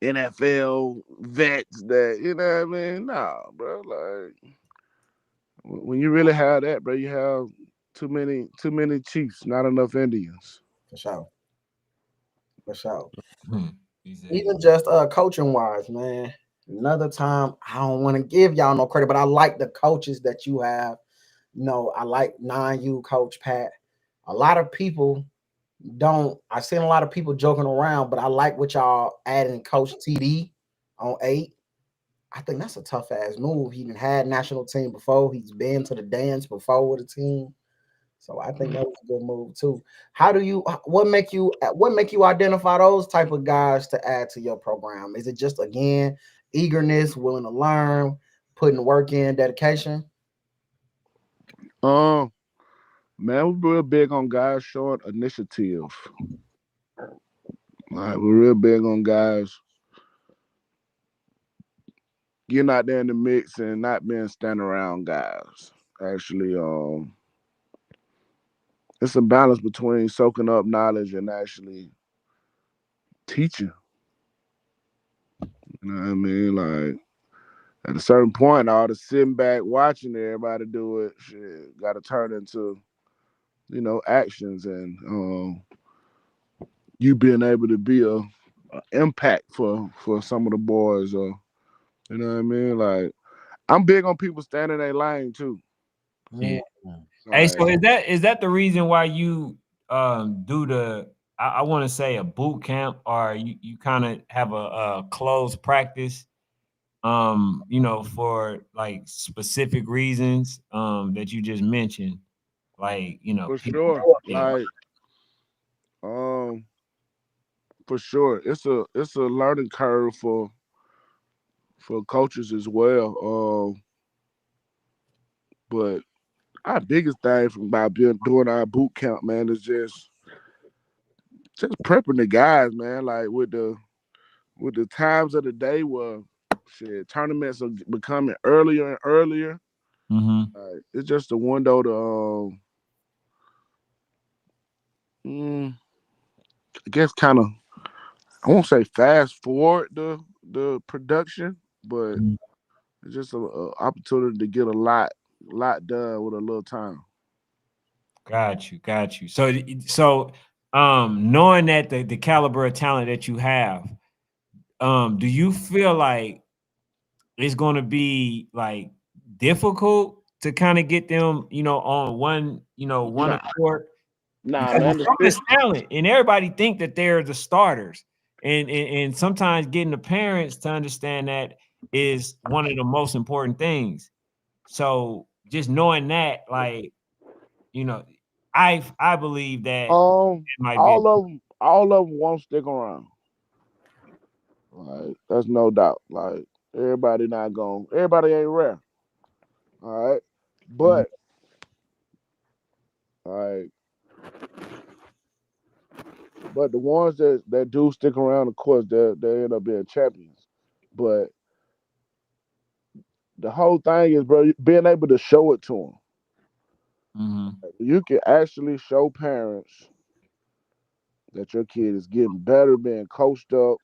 NFL vets that, you know what I mean? Nah, bro. Like, when you really have that, bro, you have too many Chiefs, not enough Indians. for sure. For sure. Hmm. He said, Even just coaching wise, man. Another time, I don't want to give y'all no credit, but I like the coaches that you have. No, I like 9U Coach Pat. A lot of people don't. I've seen a lot of people joking around, but I like what y'all adding Coach TD on 8. I think that's a tough ass move. He done had national team before. He's been to the dance before with a team. So I think that was a good move too. How do you what make you identify those type of guys to add to your program? Is it just again eagerness, willing to learn, putting work in, dedication? Um, Man, we're real big on guys showing initiative. All right, we're real big on guys getting out there in the mix and not being stand around guys. Actually, it's a balance between soaking up knowledge and actually teaching. You know what I mean? Like at a certain point, all the sitting back watching everybody do it, shit, got to turn into actions and you being able to be a impact for some of the boys or you know what I mean? Like I'm big on people staying in their lane too. yeah. Mm. Hey, Like so is that the reason why you do the I want to say a boot camp or you kind of have a closed practice for like specific reasons that you just mentioned like for people sure. yeah. Like um for sure. It's a learning curve for coaches as well. But our biggest thing from about doing our boot camp, man, is just prepping the guys, man. Like with the times of the day where shit tournaments are becoming earlier and earlier. Mm-hmm. It's just a window to mm, I guess kind of I won't say fast forward the production, but it's just a opportunity to get a lot done with a little time. Got you. So knowing that the caliber of talent that you have, do you feel like it's going to be like difficult to kind of get them, on one Nah, accord nah, because man. it's so much talent and everybody think that they're the starters. And sometimes getting the parents to understand that is one of the most important things. So just knowing that, like, you know, I believe that it might be a All of them won't stick around. Like that's no doubt. Like everybody ain't rare. All right, Mhm. but like but the ones that do stick around, of course, they end up being champions. But the whole thing is, bro, being able to show it to them. Mhm. You can actually show parents that your kid is getting better, being coached up,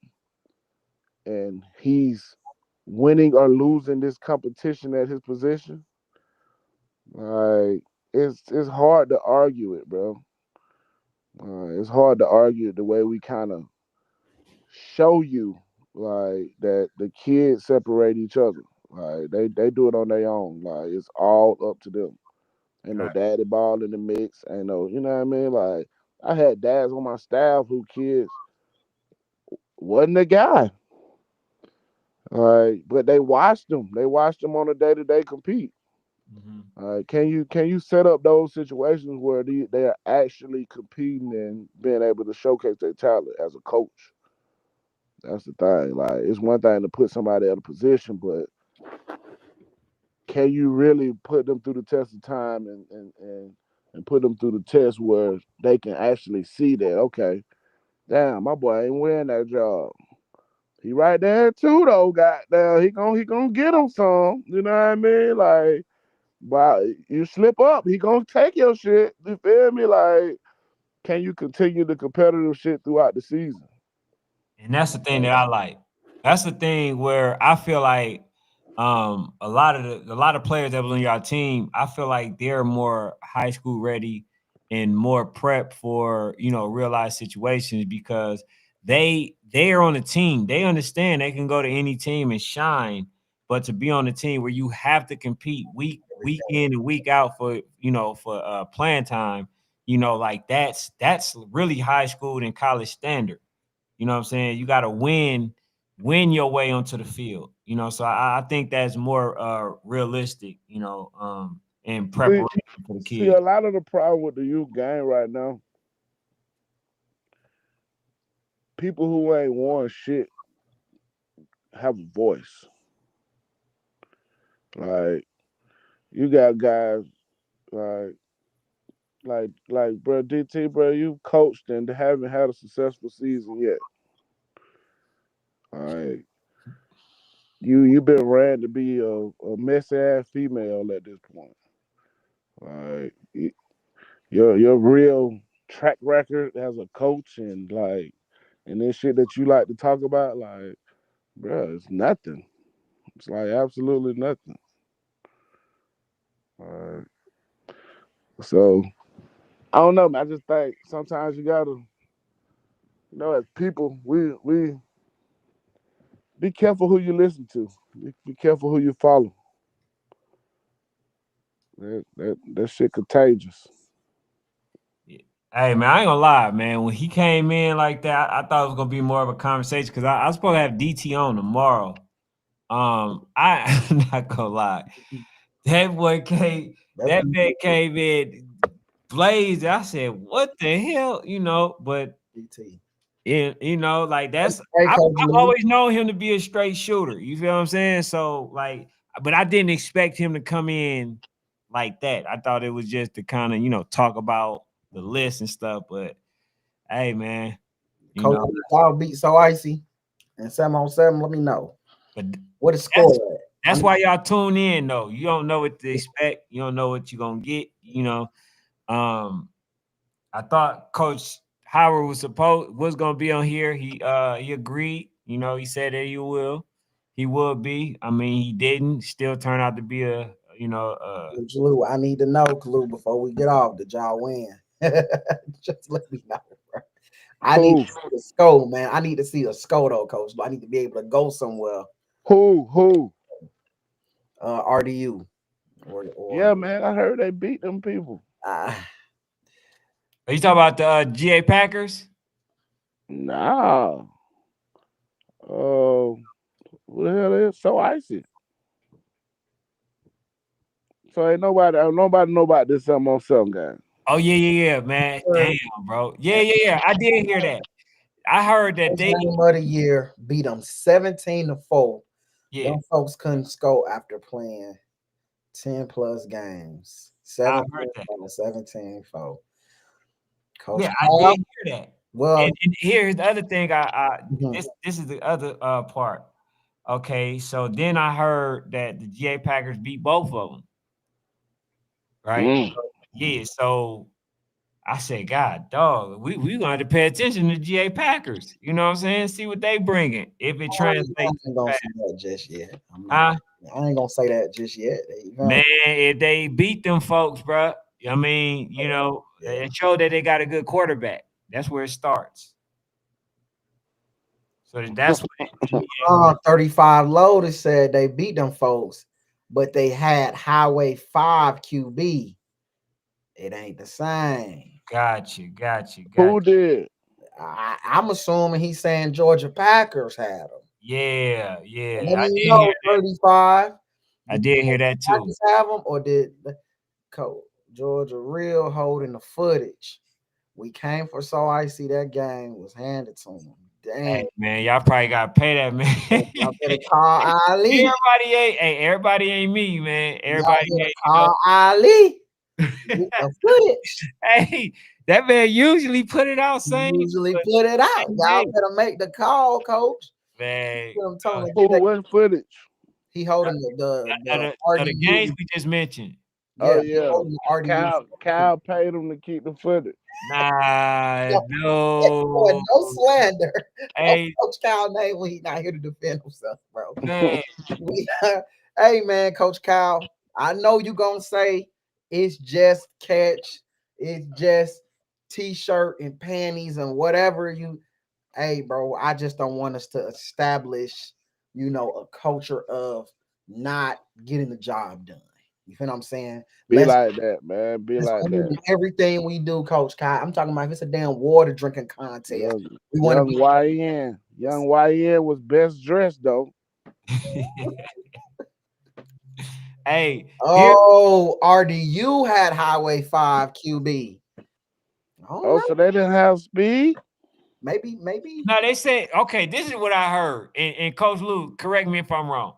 and he's winning or losing this competition at his position. Like it's hard to argue it, bro. It's hard to argue the way we kind of show you like that the kids separate each other. Like they do it on their own. Like it's all up to them. Ain't no Got daddy ball in the mix. Ain't no, you know what I mean? Like I had dads on my staff who kids wasn't a guy. But they watched them. They watched them on a day to day compete. Mhm. Can you set up those situations where they are actually competing and being able to showcase their talent as a coach? That's the thing. Like it's one thing to put somebody at a position, but can you really put them through the test of time and put them through the test where they can actually see that okay, damn, my boy ain't wearing that job. He right there too though, goddamn. He gonna get him some. You know what I mean? Like, but you slip up, he gonna take your shit. You feel me? Like, can you continue the competitive shit throughout the season? And that's the thing that I like. That's the thing where I feel like a lot of players that was on your team, I feel like they're more high school ready and more prep for, real life situations because they are on the team. They understand they can go to any team and shine, but to be on the team where you have to compete week in and week out for, for playing time, like that's really high school and college standard. You know what I'm saying? You got to win your way onto the field. So I think that's more realistic. In See, preparation for the see, a kids. lot of the problem with the youth game right now, people who ain't won shit have a voice. Like, you got guys like bro, DT, bro, you coached and haven't had a successful season yet. Like, you been ran to be a messy ass female at this point. Like, your real track record as a coach and this shit that you like to talk about, like, bro, it's nothing. It's like absolutely nothing. Uh, so I don't know, man. I just think sometimes you gotta, as people, we be careful who you listen to. Be careful who you follow. That shit contagious. Yeah. Hey man, I ain't gonna lie, man. When he came in like that, I thought it was gonna be more of a conversation because I was supposed to have DT on tomorrow. I'm not gonna lie. That boy came, That's that man came in blazed. I said, "What the hell?" But DT. like That's that's great, I've Coach Lee. always known him to be a straight shooter. You feel what I'm saying? So like, but I didn't expect him to come in like that. I thought it was just to kind of talk about the list and stuff. But hey, man, you Coach know, Lee, y'all beat So Icy and 7-on-7. Let me know but what the score that's at. that's why y'all tune in though. You don't know what to expect. You don't know what you're gonna get. Um, I thought Coach Howard was gonna be on here. He agreed. He said that he will be. I mean, he didn't. Still turn out to be Coach Lou, I need to know, Lou, before we get off. Did y'all win? Just let me know, bro. I need to Who? see the score, man. I need to see the score, though, Coach. I need to be able to go somewhere. Who? RDU or Yeah, man. I heard they beat them people. uh, Are you talking about the GA Packers? Nah. Who the hell is So Icy? So ain't nobody know about this something on some game. Oh yeah, man. Damn, bro. Yeah. I did hear that. I heard that first they. game of the year beat them 17-4. Yeah, Them folks couldn't score after playing 10 plus games. I 17 heard that. 17-4. Coach Yeah, I Cal, did hear that. well, And here's the other thing. mhm, This is the other part. Okay, so then I heard that the GA Packers beat both of them, right? Mm. Yeah, so I said, God, dog, we gonna have to pay attention to GA Packers. You know what I'm saying? See what they bringing. If it I translates, ain't gonna say that just yet. huh? I ain't gonna say that just yet. Man, if they beat them folks, bro, I mean, Yeah. it showed that they got a good quarterback. That's where it starts. So that's what. 35 Loaded said they beat them folks, but they had Highway 5 QB. It ain't the same. Got you. Who did? I'm assuming he's saying Georgia Packers had them. Yeah. Let I me did hear know, that. 35. I Did did hear that too. Packers have them, or did Coach Georgia real holding the footage? We came for So Icy. That game was handed to him. Hey Damn. man, y'all probably gotta pay that man. Y'all better call Ali. Everybody ain't me, man. Y'all Everybody better ain't, call Ali. Get the footage. Hey, that man usually put it out You same usually put it out. same Y'all day. better make the call, Coach. Man, I'm telling Oh, you, get that. what footage? He holding the the games RDU. we just mentioned. Oh Yeah, he yeah, holding the RDU. Cal paid him to keep the footage. Nah, Boy, no. no slander. No Hey, Coach Kyle name when he not here to defend himself, bro. man. We, hey man, Coach Kyle, I know you gonna say it's just catch, it's just t-shirt and panties and whatever you. Hey, bro, I just don't want us to establish, a culture of not getting the job done. You feel what I'm saying? Be Let's like that, man. Be let's like own that. everything we do, Coach Kyle. I'm talking about if it's a damn water drinking contest. We want to Young be. YN. Young YN was best dressed though. Hey, here. Oh, RDU had Highway 5 QB. I don't Oh, know. so they didn't have speed? Maybe. No, they said, okay, this is what I heard. And Coach Lou, correct me if I'm wrong.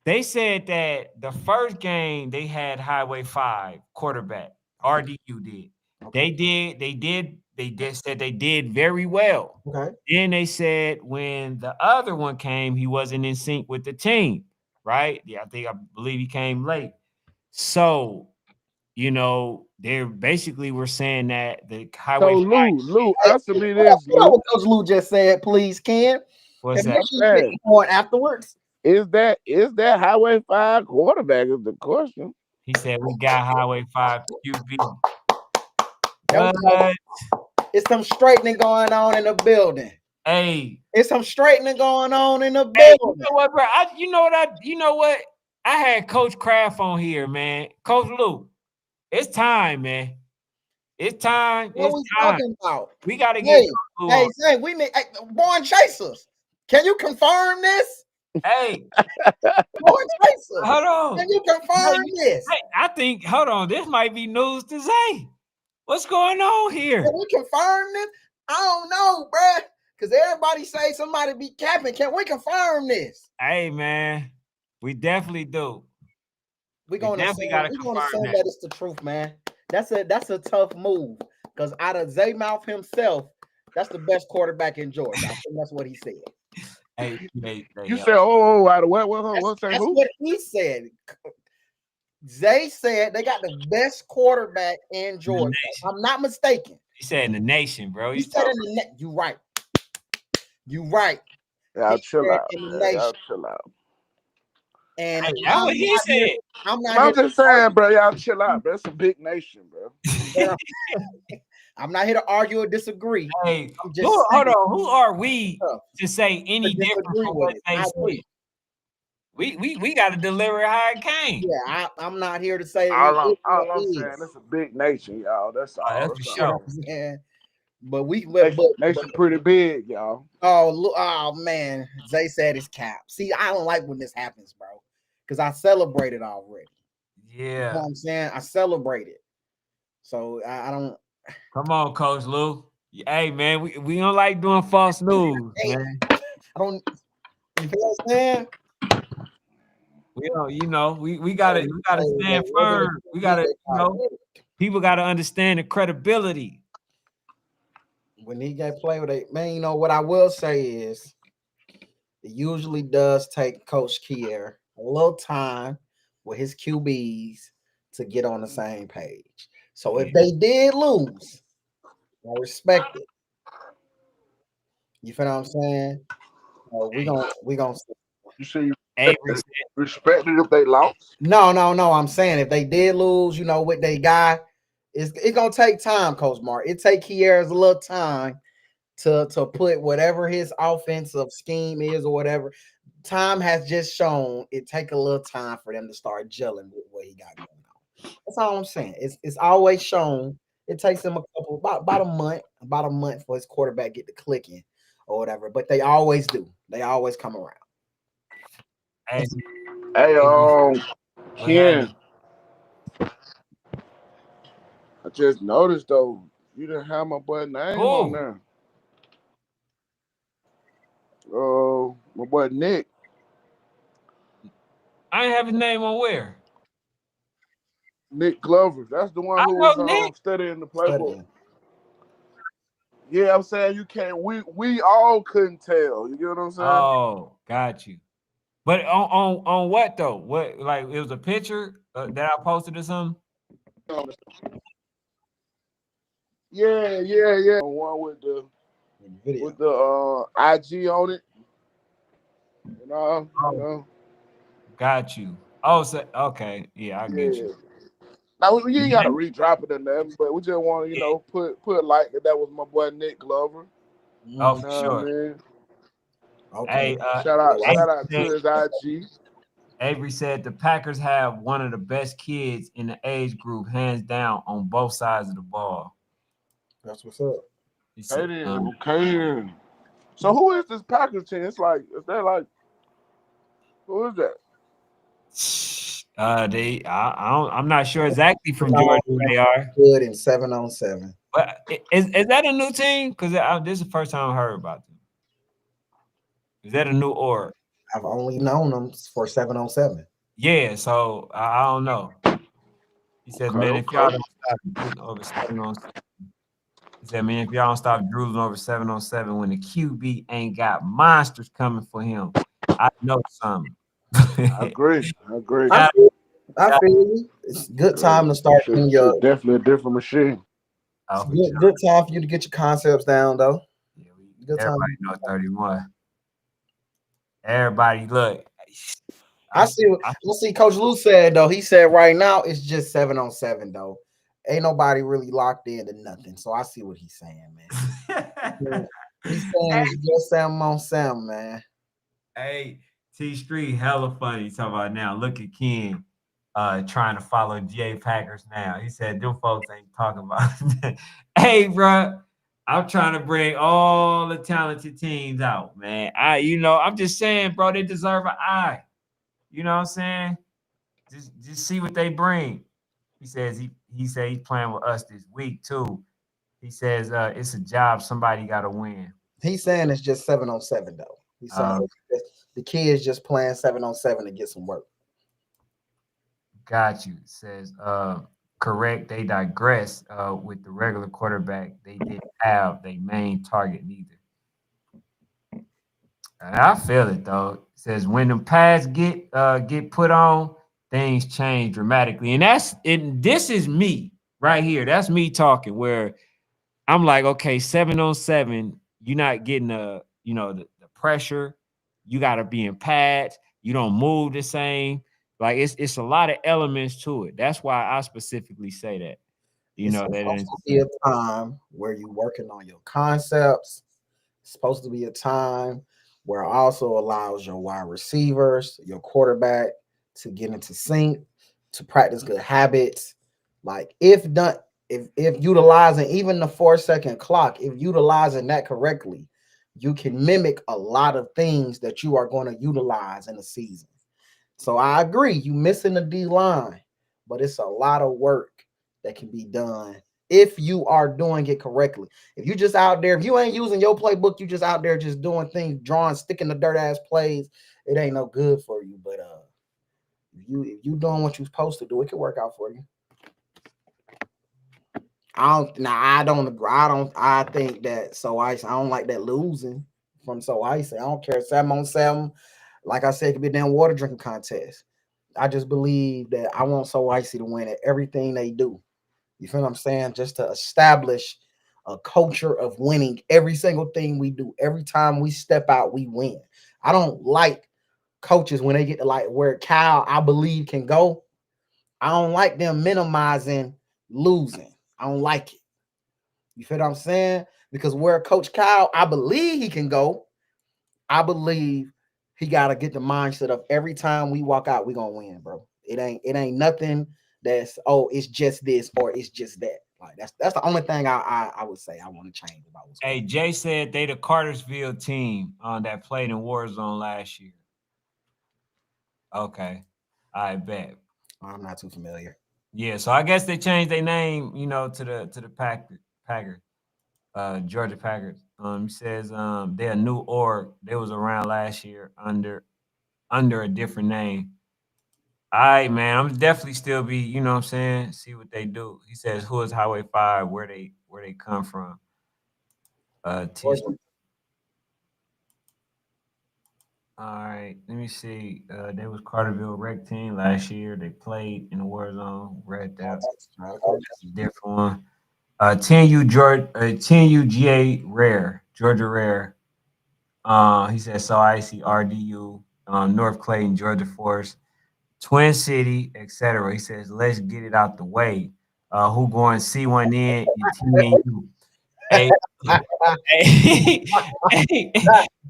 They said that the first game they had Highway 5 quarterback, RDU did. Okay. They just said they did very well. Okay. Then they said when the other one came, he wasn't in sync with the team, right? Yeah, I believe he came late. So, they basically were saying that the So Highway 5 Lou, Hey, answer me hold on, this, Lou. what Coach Lou just said, please, Ken. was And that. make I sure you get said, on afterwards. is that Highway 5 quarterback is the question. He said we got Highway 5 QB. That was What? It's some straightening going on in the building. Hey, It's some straightening going on in the hey, you building. know what, bro? You know what? I had Coach Kraft on here, man. Coach Lou, it's time, man. It's time. What It's we time. talking about? We got to get Hey, Coach Lou hey, on. say we need Born Chasers. Can you confirm this? Hey, Born Chasers. hold on. Can you confirm this? Hey, I think, hold on. This might be news to say. What's going on here? Can we confirm this? I don't know, bruh. Because everybody say somebody be capping. Can we confirm this? Hey, man, we definitely do. We're We gonna definitely assume got to we're gonna confirm assume that. that it's the truth, man. That's a tough move. Because out of Zay Mouth himself, that's the best quarterback in Georgia. I think that's what he said. Hey, You said, oh, out of what say That's who? what he said. Zay said they got the best quarterback in in the Georgia. nation. I'm not mistaken. He said in the nation, bro. He You said talking? in the net. You right. You right. Y'all He chill said out, in the man. nation. Y'all chill out. And Hey, that's what he said. I'm not here I'm to just saying, bro, y'all chill out, bro. It's a big nation, bro. argue. I'm not here to argue or disagree. Hey, I'm just hold saying on. Who are we stuff to say to any different disagree from with what it. they I said? agree. We got to deliver it how it came. Yeah, I'm not here to say it All I'm saying, is. it's a big nation, y'all. That's Oh, all. that's for That's You know all. sure. what I'm saying? But Nation pretty big, y'all. oh look, oh man, Zay said it's cap. See, I don't like when this happens, bro, because I celebrated already. You know Yeah. what I'm saying? I celebrated, so I don't. Come on, Coach Lou. Hey, man, we don't like doing false news, Hey, man. I don't. You feel what I'm saying? We don't, we Hey, gotta hey, stand we're gonna firm. We DJ gotta, Khaled. people gotta understand the credibility. When he get play with it, man, what I will say is it usually does take Coach Kier a little time with his QBs to get on the same page. So if they did lose, I respect it. You feel what I'm saying? We gonna You see, Avery said, respect it if they lost. no. I'm saying if they did lose, what they got, it's gonna take time, Coach Mark. It take Kiera's a little time to put whatever his offensive scheme is or whatever. Time has just shown it take a little time for them to start gelling with what he got going on. That's all I'm saying. It's always shown it takes him about a month for his quarterback get to clicking or whatever. But they always do. They always come around. hey, Hey, Avery, what Ken, happened? I just noticed though, you didn't have my boy name on Who? there. My boy Nick. I ain't have his name on where? Nick Glover. That's the one I who know was Nick. studying the playbook. Studying. Yeah, I'm saying you can't. We all couldn't tell. You get what I'm saying? Oh, got you. But on what though? What like it was a picture that I posted or something? Yeah. One with the Video. IG on it. You Oh, know. got you. Oh, so okay, yeah, I get you. Yeah. Now you ain't gotta Yeah, redrop it in there, but we just want to, put like that was my boy Nick Glover. oh, Mhm. for You know what I sure. mean? Hey, Okay. Shout out, Well, shout out to his IG. Avery said the Packers have one of the best kids in the age group, hands down, on both sides of the ball. that's what's up. He said, Okay then. So who is this Packers team? It's like, is that like, who is that? I'm not sure exactly from Georgia where they are, Good in 7-on-7. but is that a new team? Because this is the first time I heard about them. Is that a new org? I've only known them for 7-on-7. Yeah, so I don't know. He says, Okay, man, if y'all okay. don't stop drooling over 7-on-7, he said, man, if y'all don't stop drooling over 7-on-7 when the QB ain't got monsters coming for him, I know something. I agree. I agree. I Got feel, I feel you. It's a good time Agree. to start getting your. Shit, definitely a different machine. It's oh, a for good, sure. good time for you to get your concepts down, though. Yeah, Good everybody time. know 31. Everybody, look. I I, see. I see. Coach Lou said though. He said right now it's just 7-on-7 though. Ain't nobody really locked into nothing. So I see what he's saying, man. Yeah. He's saying it's just 7-on-7, man. hey, T Street, hella funny. Talking about now. Look at Ken trying to follow GA Packers now. He said, them folks ain't talking about that. Hey, bro, I'm trying to bring all the talented teams out, man. I'm just saying, bro, they deserve an eye. You know what I'm saying? Just see what they bring. He says he said he's playing with us this week too. He says it's a job somebody got to win. He's saying it's just 7-on-7 though. He's saying Uh, the kids just playing 7-on-7 to get some work. got you. Says correct. They digress with the regular quarterback. They didn't have their main target neither. And I feel it though. Says when the pads get put on, things change dramatically. And this is me right here. That's me talking where I'm like, okay, 7-on-7, you're not getting the pressure. You got to be in pads. You don't move the same. Like it's a lot of elements to it. That's why I specifically say that. It's That supposed ain't to the be a same. time where you're working on your concepts. It's supposed to be a time where it also allows your wide receivers, your quarterback to get into sync, to practice good habits. Like if done, if utilizing even the 4-second clock, if utilizing that correctly, you can mimic a lot of things that you are going to utilize in the season. So I agree, you missing the D line, but it's a lot of work that can be done if you are doing it correctly. If you just out there, if you ain't using your playbook, you just out there just doing things, drawing, sticking the dirt ass plays, it ain't no good for you. But if you doing what you're supposed to do, it can work out for you. I don't agree. I think that I don't like that losing from I don't care. 7-on-7. Like I said, it could be a damn water drinking contest. I just believe that I want Icy to win at everything they do. You feel what I'm saying? Just to establish a culture of winning every single thing we do. Every time we step out, we win. I don't like coaches when they get to like where Kyle, I believe, can go. I don't like them minimizing losing. I don't like it. You feel what I'm saying? Because where Coach Kyle, I believe he can go, I believe he gotta get the mindset of every time we walk out, we gonna win, bro. It ain't nothing that's it's just this or it's just that. Like that's the only thing I would say I want to change about what's going Hey, Jay said they the Cartersville team that played in Warzone last year. Okay, I bet. on. I'm not too familiar. Yeah, so I guess they changed their name, to the Packers, Georgia Packers. He says they're a new org. They was around last year under a different name. All right, man. I'm definitely still be, what I'm saying, see what they do. He says, who is Highway 5, where they come from. T. All right, let me see. They was Carterville Rec team last year. They played in the war zone. Read that. That's a different one. 10U Georgia, 10U GA Rare, Georgia Rare. He said so I see RDU, North Clayton, Georgia Force, Twin City, etc. He says, let's get it out the way. Who going C1N and TNU? Hey, hey, hey,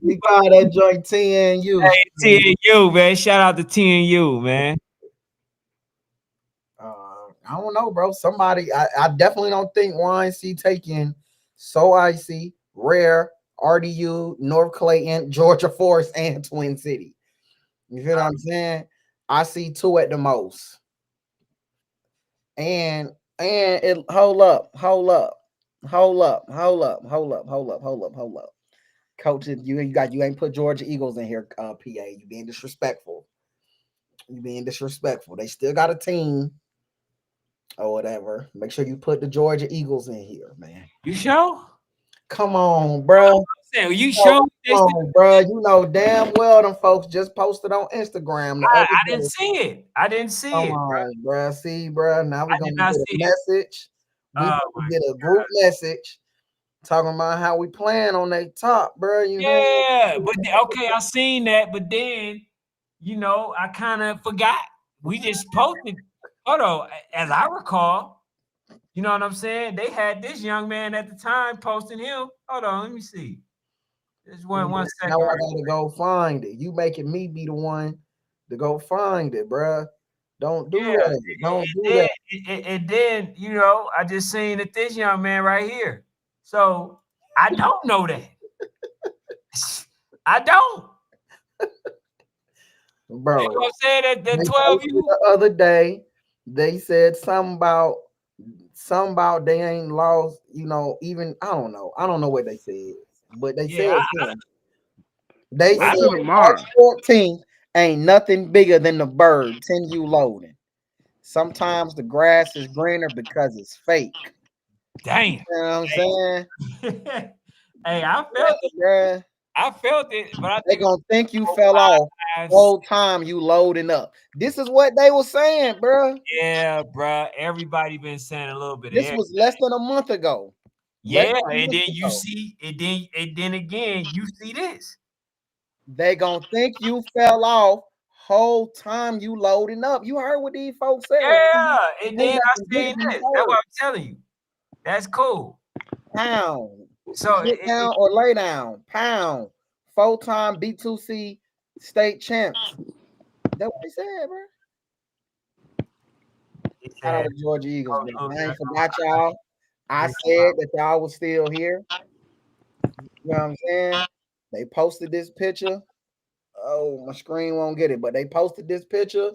We call that joint TNU. TNU, man. Shout out to TNU, man. I don't know, bro. Somebody, I definitely don't think YNC taking So Icy, Rare, RDU, North Clayton, Georgia Force, and Twin City. You feel what I'm saying? I see two at the most. And it hold up, hold up, hold up, hold up, hold up, hold up, hold up, hold up. Coach, you ain't put Georgia Eagles in here, PA. You being disrespectful. You being disrespectful. They still got a team or whatever. Make sure you put the Georgia Eagles in here, man. You sure? Come on, bro. You sure? Come on, bro. You know damn well them folks just posted on Instagram the other I day. didn't see it. I didn't see Come it, bro. on, bro. See, bro. Now we're I did gonna not get a see it. message. We Oh gonna get a group message talking about how we playing on that top, bro. You know? yeah, but okay, I seen that, but then I kind of forgot. We just posted. Hold on, as I recall, you know what I'm saying? They had this young man at the time posting him. Hold on, let me see. Just one second. Now I gotta go find it. You making me be the one to go find it, bro. Don't do Yeah, that. Don't do that. and then I just seen that this young man right here. So I don't know that. I don't. Bro, You know what I'm saying? That they 12 posted you. the other day. They said something about they ain't lost. Even I don't know what they said, but they Yeah, said him. They Wait said till March tomorrow. 14th ain't nothing bigger than the bird. 10U loading. Sometimes the grass is greener because it's fake. damn. You know what I'm saying? Hey, I felt it. Bruh. I felt it, but I They think it's gonna think you fell off whole time you loading up. This is what they were saying, bruh. yeah, bro. Everybody been saying a little bit of This everything. was less than a month ago. Less Yeah, than a and month then you ago. see, and then again, you see this. They gonna think you fell off whole time you loading up. You heard what these folks said. Yeah, and Ain't then I nothing bigger seen than the this. That's bird. what I'm telling you. That's cool. Pound. So Sit down or lay down. Pound. Full-time B2C state champs. That's what they said, bro. he Shout out said, to Georgia Eagles, oh, man. oh, I ain't that's forgot y'all. I said that y'all was still here. You know what I'm saying? They posted this picture. Oh, my screen won't get it, but they posted this picture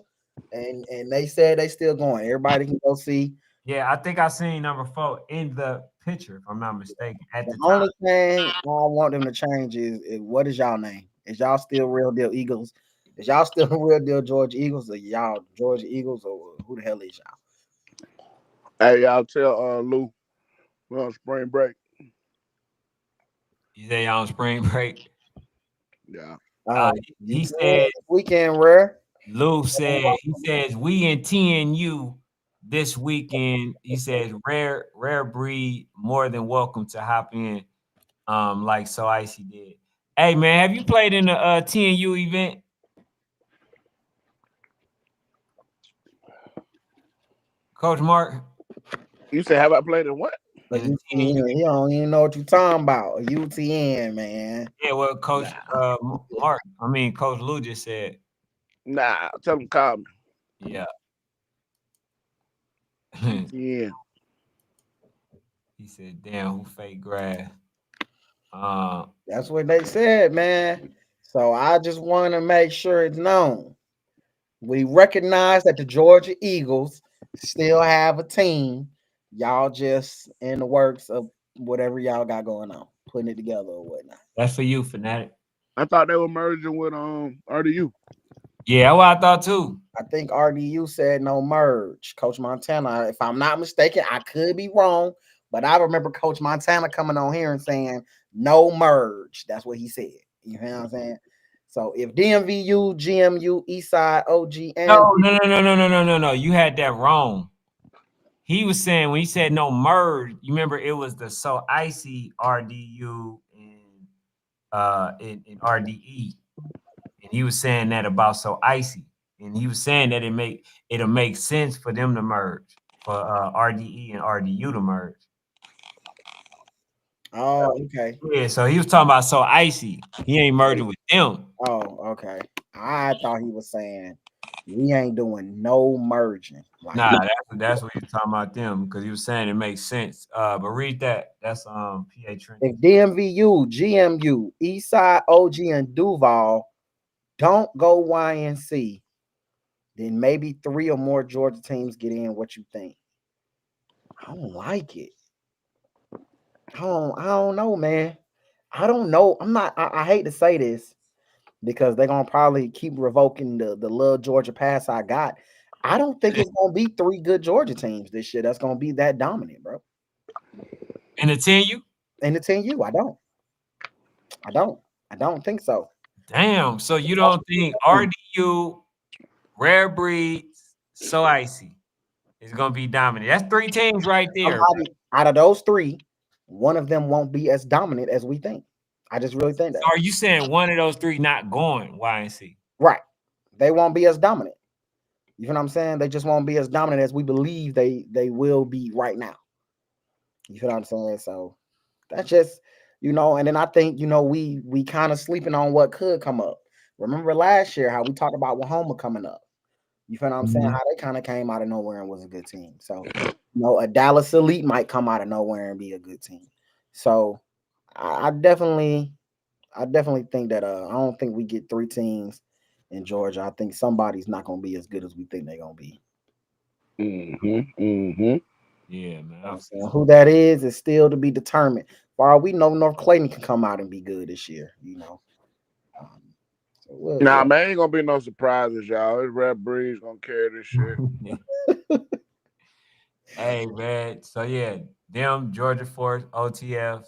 and they said they still going. Everybody can go see. yeah, I think I seen number 4 in the picture, if I'm not mistaken, at The the time. only thing I want them to change is what is y'all name? Is y'all still real deal Eagles? Is y'all still real deal Georgia Eagles or y'all Georgia Eagles or who the hell is y'all? Hey, y'all tell Lou we're on spring break. You say y'all on spring break. Yeah. Uh, You he can said, this weekend, rare. Lou said, he says, we in TNU this weekend. He says, rare breed, more than welcome to hop in, like So Icy did. Hey, man, have you played in the TNU event? Coach Mark? You say, have I played in what? But In the you TNU? you don't even know what you're talking about. UTN, man. Yeah, well, Coach Nah. Coach Lou just said, Nah. Tell them call me. yeah. Yeah. He said, damn, who fake grass? That's what they said, man. So I just want to make sure it's known. We recognize that the Georgia Eagles still have a team. Y'all just in the works of whatever y'all got going on, putting it together or whatnot. That's for you, Fanatic. I thought they were merging with RDU. Yeah, that's what I thought too. I think RDU said no merge. Coach Montana, if I'm not mistaken, I could be wrong, But I remember Coach Montana coming on here and saying no merge. That's what he said. You know what I'm saying? So if DMVU, GMU, Eastside, OG, and No. You had that wrong. He was saying when he said no merge, you remember it was the So Icy RDU in RDE. And he was saying that about So Icy. And he was saying that it'll make sense for them to merge, for RDE and RDU to merge. oh, okay. Yeah, so he was talking about So Icy. He ain't merging with them. Oh, okay. I thought he was saying we ain't doing no merging. Like Nah, that's what he was talking about them because he was saying it makes sense. But read that. That's PA Trent. if DMVU, GMU, Eastside, OG, and Duval don't go YNC, then maybe 3 or more Georgia teams get in. What you think? I don't like it. I don't know, man. I don't know. I'm not. I hate to say this because they're gonna probably keep revoking the little Georgia pass I got. I don't think it's gonna be 3 good Georgia teams this year. That's gonna be that dominant, bro. And the 10U? And the 10U, I don't. I don't. I don't think so. Damn. So you don't think RDU, Rare Breeds, So Icy is gonna be dominant? That's 3 teams right there. Somebody out of those 3, one of them won't be as dominant as we think. I just really think that. So are you saying one of those 3 not going YNC? Right. They won't be as dominant. You know what I'm saying? They just won't be as dominant as we believe they will be right now. You feel what I'm saying? So that's just, and then I think, we kind of sleeping on what could come up. Remember last year how we talked about Wahoma coming up. You feel what I'm saying? Mhm. How they kind of came out of nowhere and was a good team. So, a Dallas Elite might come out of nowhere and be a good team. So I definitely think that I don't think we get 3 teams in Georgia. I think somebody's not gonna be as good as we think they're gonna be. Yeah, man. I'm saying who that is still to be determined. For all we know, North Clayton can come out and be good this year. So Nah, man, ain't gonna be no surprises, y'all. This Red Breeze gonna carry this shit. Hey, man. So yeah, them Georgia Force, OTF.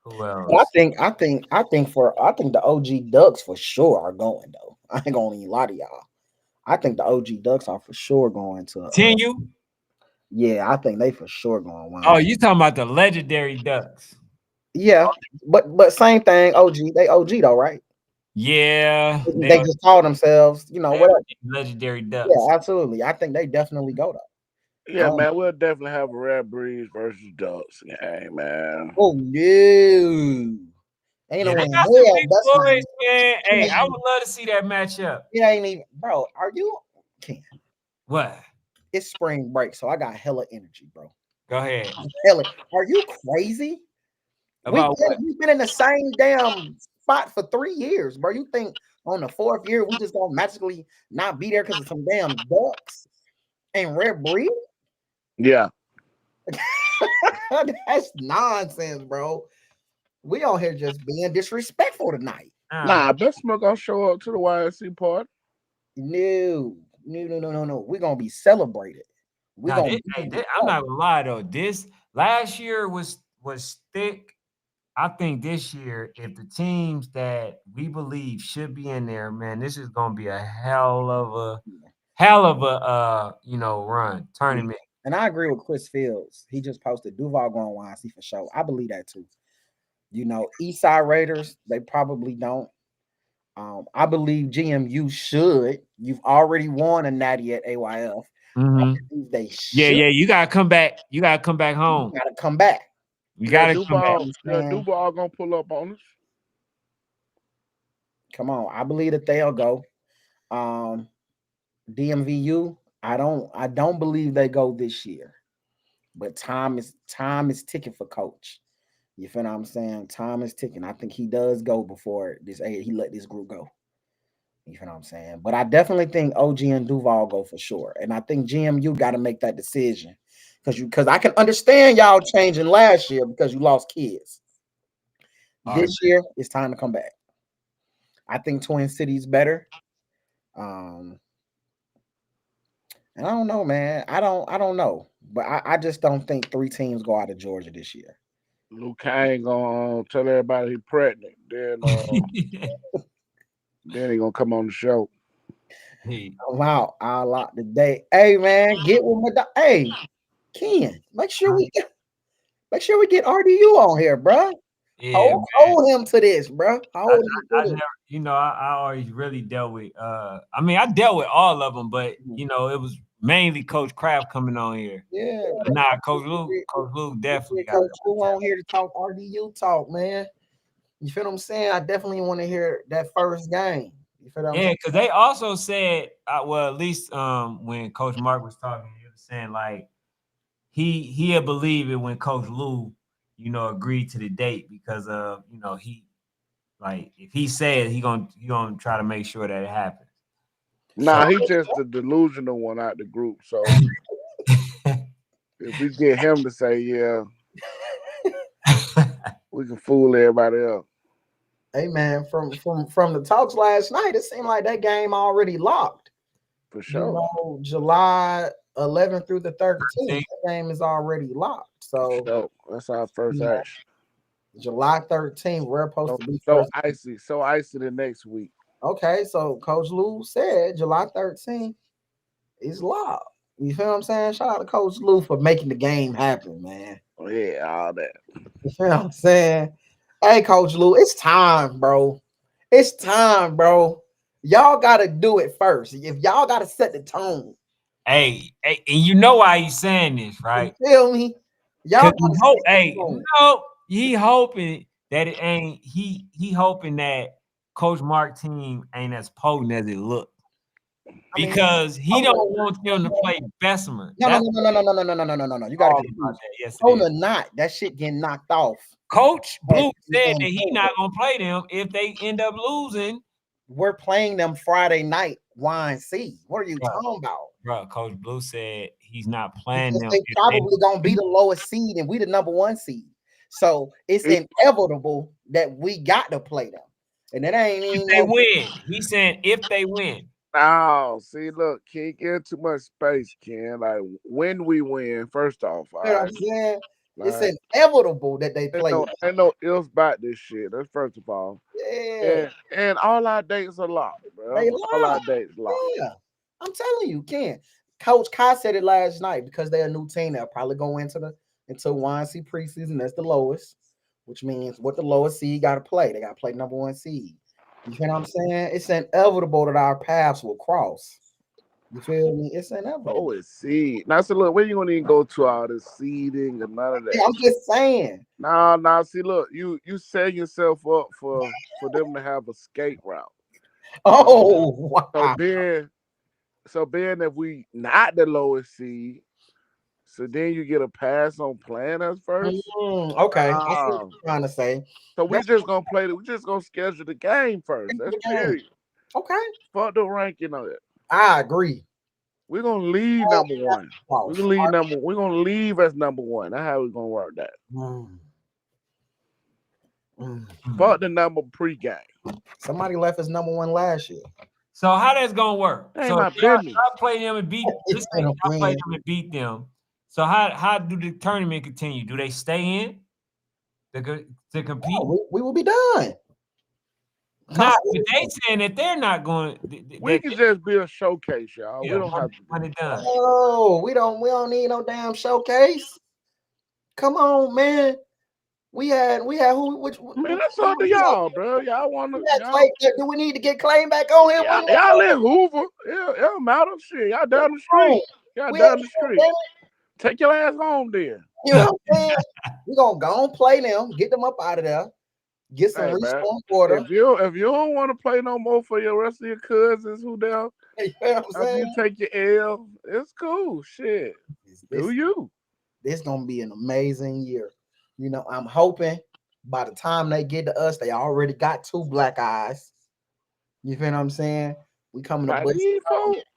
Who But else? I think the OG Ducks for sure are going though. I ain't gonna even lie to y'all. I think the OG Ducks are for sure going to. 10U? Yeah, I think they for sure going Oh, one. you talking about the legendary Ducks? Yeah, but same thing. OG, they OG though, right? Yeah, They just call themselves, whatever. legendary Ducks. Yeah, absolutely. I think they definitely go Yeah, though. man, we'll definitely have a Red Breeze versus Ducks. Hey, man. Oh no, ain't Yeah, no they way in got some hell. big That's not. boys, man. Hey, It I would love to see that matchup. ain't even, bro. Are you? Can't. What? It's spring break, so I got hella energy, bro. Go ahead. Hella. Are you crazy? We've About been, what? we've been in the same damn spot for 3 years, bro. You think on the 4th year we just gonna magically not be there because of some damn ducks and red breed? Yeah. That's nonsense, bro. We on here just being disrespectful tonight. Nah, I bet Smoke gonna show up to the YSC party. No. We're gonna be celebrated. We're Now, gonna be I'm not gonna lie though. This last year was thick. I think this year, if the teams that we believe should be in there, man, this is gonna be a hell of a run tournament. and I agree with Chris Fields. He just posted Duval going YC for sure. I believe that too. Eastside Raiders, they probably don't. I believe GMU should. You've already won a natty at AYF. I Mhm. believe they Yeah, should. you gotta come back. You gotta come back home. Gotta come back. You Yeah, gotta come back. Duval. Yeah, Duval gonna pull up on us. Come on. I believe that they'll go. DMVU, I don't believe they go this year. But time is ticking for coach. You feel what I'm saying? Time is ticking. I think he does go before he let this group go. You feel what I'm saying? But I definitely think OG and Duval go for sure. And I think GMU got to make that decision. Because I can understand y'all changing last year because you lost kids. This year, it's time to come back. I think Twin City's better. Um, and I don't know, man. I don't know. But I just don't think 3 teams go out of Georgia this year. Luke Kane gonna tell everybody he pregnant. Then he gonna come on the show. Hey, Wow, I lock today. Hey man, get with my hey Ken. Make sure we get RDU on here, bro. yeah, Hold him to this, bro. Hold him to I this. never, I always really dealt with. I mean, I dealt with all of them, but it was mainly Coach Kraft coming on here. Yeah, But nah, Coach Luke definitely get got Coach Lou on here to talk RDU talk, man. You feel what I'm saying? I definitely want to hear that first game. You feel what I'm Yeah, saying? because they also said, well, at least when Coach Mark was talking, he was saying like he'll believe it when Coach Lou, agreed to the date because of he like if he said he gonna try to make sure that it happens. Nah, he just the delusional one out the group. So if we get him to say yeah, we can fool everybody else. Hey man, from the talks last night, it seemed like that game already locked. For sure. July 11th through the 13th, See? that game is already locked. So So that's our first action. July 13th, we're supposed to be So first. icy the next week. Okay, so Coach Lou said July 13th is locked. You feel what I'm saying? Shout out to Coach Lou for making the game happen, man. Oh yeah, all that. You feel what I'm saying? Hey, Coach Lou, it's time, bro. It's time, bro. Y'all gotta do it first. If y'all gotta set the tone. Hey, and you know why he's saying this, right? You feel me? Y'all Because he hoping that it ain't he hoping that Coach Mark team ain't as potent as it looked. Because he don't want them to play Bessemer. No. You gotta get that. Yes, it on is. or not, that shit getting knocked off. Coach Blue said that he not gonna play them if they end up losing. We're playing them Friday night YNC. What are you talking about? Bro, Coach Blue said he's not playing them. They probably gonna be the lowest seed and we the number 1 seed. So it's inevitable that we got to play them. And it ain't even if they win. He said if they win. Oh, see, look, can't get too much space, Ken. Like when we win, first off, You know what I'm saying? It's inevitable that they play. Ain't no ifs about this shit. That's first of all. Yeah. And all our dates are locked, bro. They all our dates locked. Yeah. I'm telling you, Ken. Coach Kai said it last night because they're a new team. They'll probably go into YNC preseason. That's the lowest, which means what the lowest seed got to play. They got to play number 1 seed. You feel what I'm saying? It's inevitable that our paths will cross. You feel me? It's inevitable. Oh, it's seed. Now, so look, where you gonna even go to all this seeding and none of that? I'm just saying. Nah. See, look, you set yourself up for them to have a skate route. Oh, wow. So being if we not the lowest seed, so then you get a pass on playing us first. Okay, I see what you're trying to say. So we just gonna play it. We just gonna schedule the game first. That's period. Okay. Fuck the ranking of it. I agree. We're gonna leave number 1. We're gonna leave as number 1. That's how we're gonna work that. Fuck the number pregame. Somebody left as number 1 last year. So how that's gonna work? So I play them and beat. I play them and beat them. So how do the tournament continue? Do they stay in to compete? Oh, we will be done. Not if they saying that they're not going. We can just be a showcase, y'all. Yeah, we don't have to. When it done. Oh, we don't need no damn showcase. Come on, man. We had who? Man, that's up to y'all, bro. Y'all want to? Do we need to get Clay back on here? Y'all in Hoover. It don't matter. Shit, y'all down the street. Take your ass home then. You know what I'm saying? We're gonna go and play them, get them up out of there, get some respawn water. If you don't want to play no more for your rest of your cousins who down, you know what I'm saying? You take your L, it's cool. Shit. This gonna be an amazing year. You know, I'm hoping by the time they get to us, they already got 2 black eyes. You feel what I'm saying? We coming to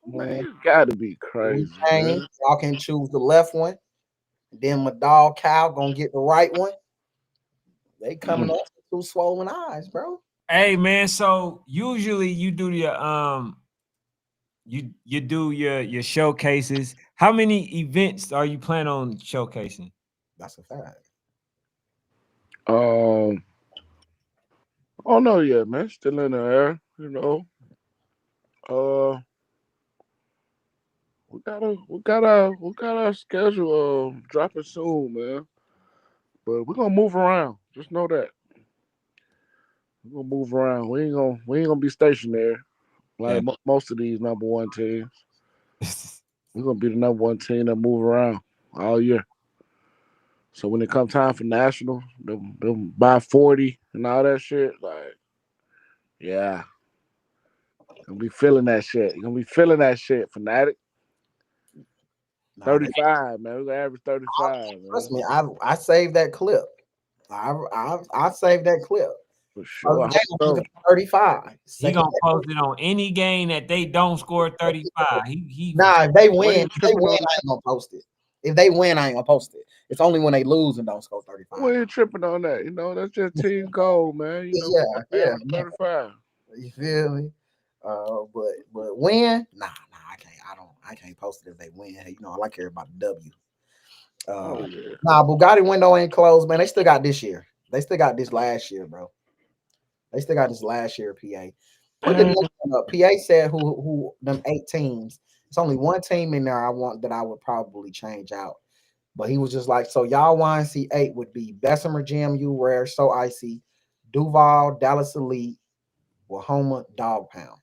man, you gotta be crazy. Y'all can choose the left one. Then my dog Cal gonna get the right one. They coming up with 2 swollen eyes, bro. Hey man, so usually you do your you do your showcases. How many events are you planning on showcasing? That's a fact. Um, oh no, yeah, man, still in the air. Uh, we got our schedule dropping soon, man. But we're gonna move around. Just know that we're gonna move around. We ain't gonna be stationary like Yeah. most of these number one teams. We're gonna be the number one team that move around all year. So when it come time for national, them by 40 and all that shit, like yeah, gonna be feeling that shit. You gonna be feeling that shit, fanatic. Nah, they 35, man. We're gonna average 35, trust man. me. I saved that clip. I saved that clip. For sure. First I hope game, I'm so. looking for 35. He Second, gonna post it on any game that they don't score 35. He for nah, sure. if they We win, ain't if they tripping win, on I ain't gonna post it. If they win, I ain't gonna post it. It's only when they lose and don't score 35. we ain't tripping on that. That's just team goal, man. Yeah, We want to yeah, average yeah. 35. You feel me? But win, nah, I can't. I can't post it if they win. You know, I like to hear about the W. Oh Uh, yeah. nah, Bugatti window ain't closed, man. They still got this year. They still got this last year, bro. They still got this last year, PA. Put the Man, next one up. PA said who them 8 teams. It's only one team in there I want that I would probably change out. But he was just like, so y'all YNC 8 would be Bessemer GMU Rare, So Icy, Duval, Dallas Elite, Wahoma, Dog Pound.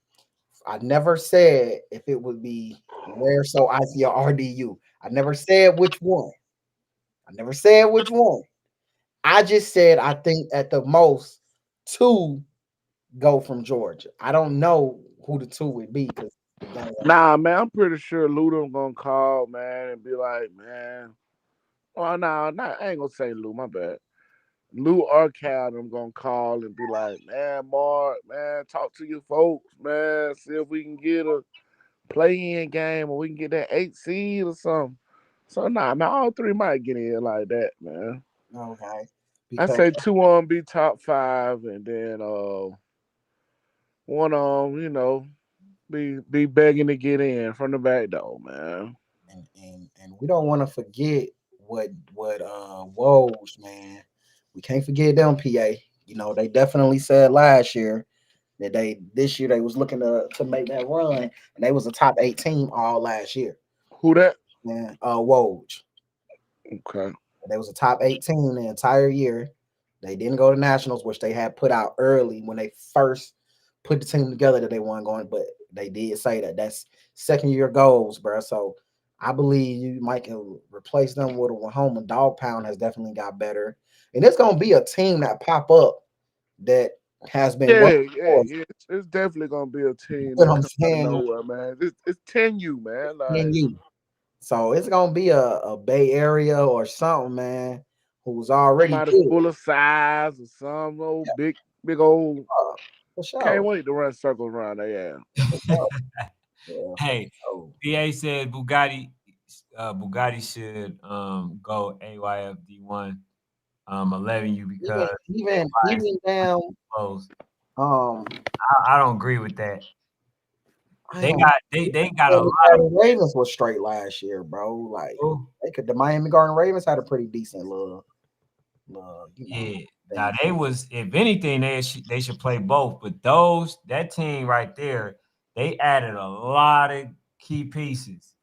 I never said if it would be Rare, So Icy, or RDU. I never said which one. I never said which one. I just said I think at the most two go from Georgia. I don't know who the two would be because the game. nah, man. I'm pretty sure Ludo gonna call, man, and be like, man. Oh, nah, I ain't gonna say Lou. My bad. Lou or Cal, I'm gonna call and be like, man, Mark, man, talk to your folks, man. See if we can get a play-in game or we can get that 8 seed or something. So nah, man, all three might get in like that, man. Okay, I because say two on be top five, and then one on, be begging to get in from the back door, man. and we don't want to forget what Woes, man. We can't forget them, PA. You know, they definitely said last year that they this year they was looking to make that run, and they was a top 8 team all last year. Who that? Man, Woj. Okay. They was a top 18 the entire year. They didn't go to nationals, which they had put out early when they first put the team together that they weren't going, but they did say that that's second year goals, bro. So I believe you might can replace them with a Wahoma. Dog Pound has definitely got better. And it's gonna be a team that pop up that has been Yeah, working yeah, for us. yeah. It's definitely gonna be a You team know that what I'm come out of saying? nowhere, man. It's 10U, man. And Like, you. So it's gonna be a Bay Area or something, man, who's already somebody good. full of size or some old big old. For Can't sure. wait to run circles around there. For sure. Yeah, for Hey, sure. PA said Bugatti should go AYFD1 11U Even because even it's even down close. um I don't agree with that. I They don't got they got a Miami lot Garden Ravens was straight last year, bro. Like of the Miami Garden Ravens had a pretty decent little, yeah. Now thing. they was if anything they should play both, but that team right there they added a lot of key pieces.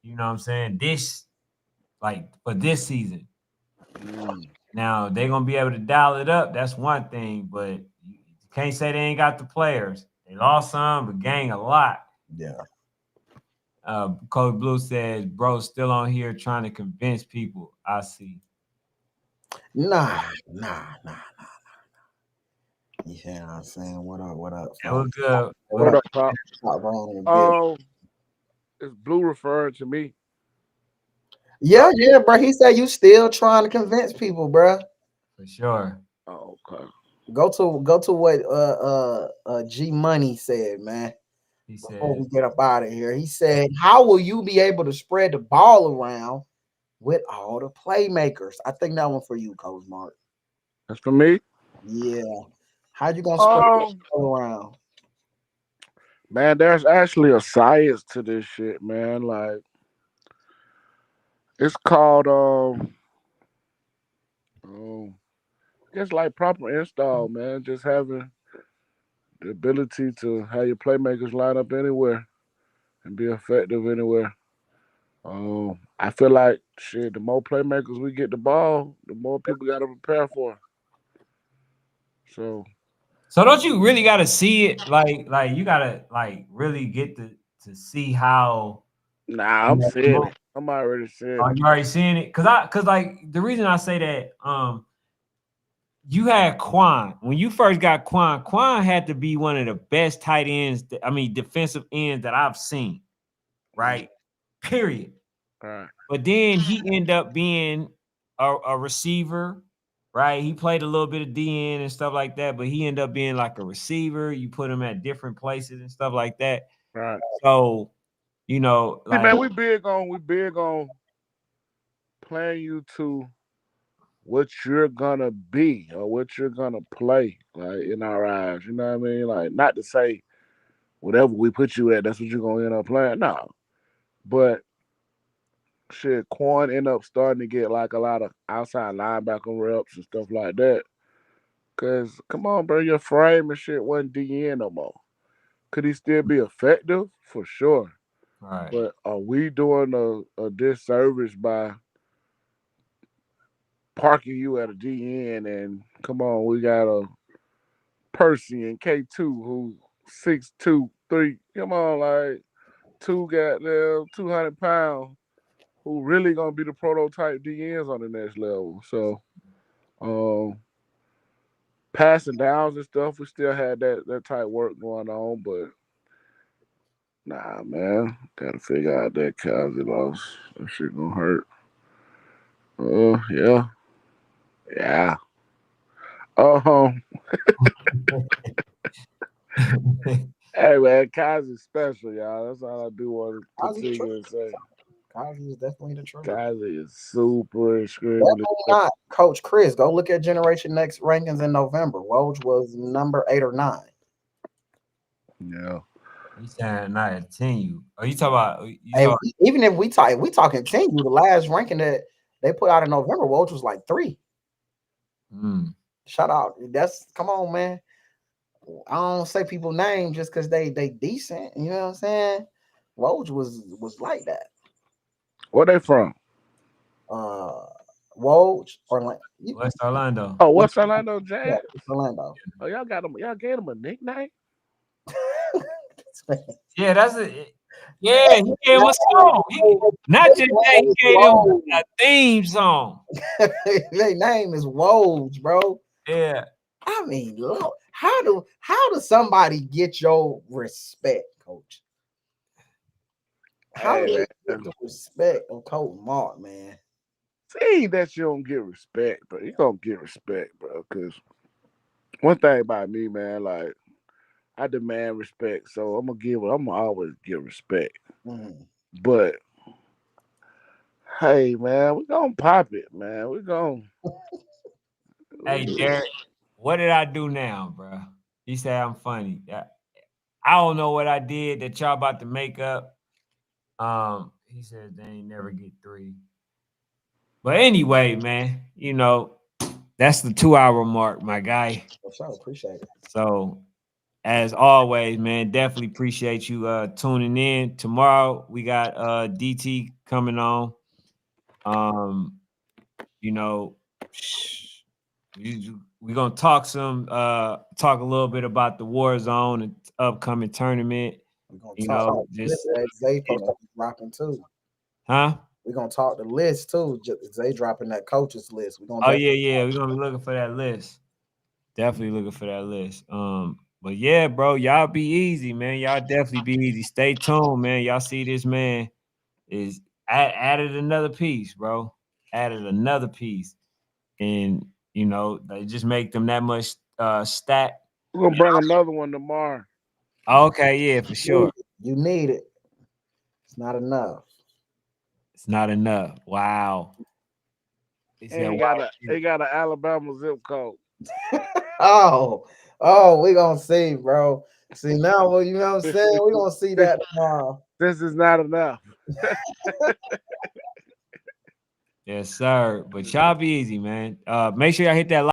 You know what I'm saying? This like for this season. Mm. Now they're gonna be able to dial it up. That's one thing, but you can't say they ain't got the players. They lost some, but gained a lot. Yeah. Coach Blue says, "Bro, still on here trying to convince people." I see. Nah. You know what I'm saying? What up, It was folks? good. What What up? up, Pop? Stop wrong in a bit. Oh, is Blue referring to me? Yeah, bro. He said you still trying to convince people, bro. For sure. Oh, okay. Go to what G Money said, man. He Before we says, get up out of here, he said, "How will you be able to spread the ball around with all the playmakers?" I think that one for you, Coach Mark. That's for me. Yeah. How you gonna spread the Um, ball around? Man, there's actually a science to this shit, man. Like it's called um just like proper install, man. Just having the ability to have your playmakers line up anywhere and be effective anywhere. I feel like shit. The more playmakers we get the ball, the more people got to prepare for. So So don't you really gotta see it? Like you gotta like really get to see how nah, you I'm know, seeing it. I'm already seeing are it. you already seeing it? Cause like the reason I say that, you had Quan. When you first got Quan, Quan had to be one of the best tight ends, I mean defensive ends that I've seen, Mm, right? Period. right, But then he ended up being a receiver, right? He played a little bit of DN and stuff like that, but he ended up being like a receiver. You put him at different places and stuff like that. right. So, See, like man, we big on playing you to what you're gonna be or what you're gonna play, like in our eyes. You know what I mean? Like not to say whatever we put you at, that's what you're gonna end up playing. No, but shit, Quan end up starting to get like a lot of outside linebacker reps and stuff like that. Cause come on, bro, your frame and shit wasn't DN no more. Could he still be effective? For sure. right. But are we doing a disservice by parking you at a DN and come on, we got a Percy and K2 who 6'2", 3. Come on, like two goddamn 200 pounds who really gonna be the prototype DNs on the next level. So um passing downs and stuff, we still had that type work going on, but nah, man, gotta figure out that Kelsey loss. That shit gonna hurt. Yeah, yeah. Um, hey man, Kaiser's special, y'all. That's all I do want to Kazi's true. continue and say. Kazi is definitely the truth. Kaiser is super extremely. Definitely not Coach Chris. Go look at Generation Next rankings in November. Woj was number 8 or 9. Yeah. You saying not at 10 you. Oh, you talk about you Hey, talk even if we talking 10, you the last ranking that they put out in November, Woj was like 3. mm, Shout out. That's come on, man. I don't say people name just because they decent. You know what I'm saying? Woj was like that. Where they from? Uh Woj or West Orlando. Oh, yeah, West Orlando yeah, Jazz. it's Orlando. Oh, y'all got him. Y'all gave him a nickname. Yeah, that's it. Yeah, he gave him a song. Not just that, he gave him a theme song. Their name is Woj, bro. Yeah. I mean, look, how does somebody get your respect, coach? How Hey do they get man, the respect of Coach Mark, man? see that you don't get respect, bro. You gonna get respect, bro. Cause one thing about me, man, like I demand respect, so I'm gonna give it. I'm gonna always give respect. Mhm. But hey, man, we gonna pop it, man. We gonna. Hey, Derek, what did I do now, bro? He said I'm funny. I don't know what I did that y'all about to make up. He said they ain't never get 3. But anyway, man, that's the 2 hour mark, my guy. For sure, appreciate it. So as always, man, definitely appreciate you tuning in. Tomorrow we got DT coming on. Um, you know, we're gonna talk a little bit about the war zone and upcoming tournament. We're gonna You talk. know, just Zay you supposed to know, be dropping too. huh? We're gonna talk the list too. Zay dropping that coaches list. We're gonna Oh yeah, we're gonna be looking for that list. Definitely looking for that list. But yeah, bro, y'all be easy, man. Y'all definitely be easy. Stay tuned, man. Y'all see this man is added another piece, bro. Added another piece, and they just make them that much stat. We're gonna bring another one tomorrow. Okay, yeah, for sure. you need it. It's not enough. It's not enough. Wow. He And said, he wow. got an Alabama zip code. Oh, we gonna see, bro. See now, well, you know what I'm saying? We're gonna see that tomorrow. This is not enough. Yes, sir. But y'all be easy, man. Make sure y'all hit that like.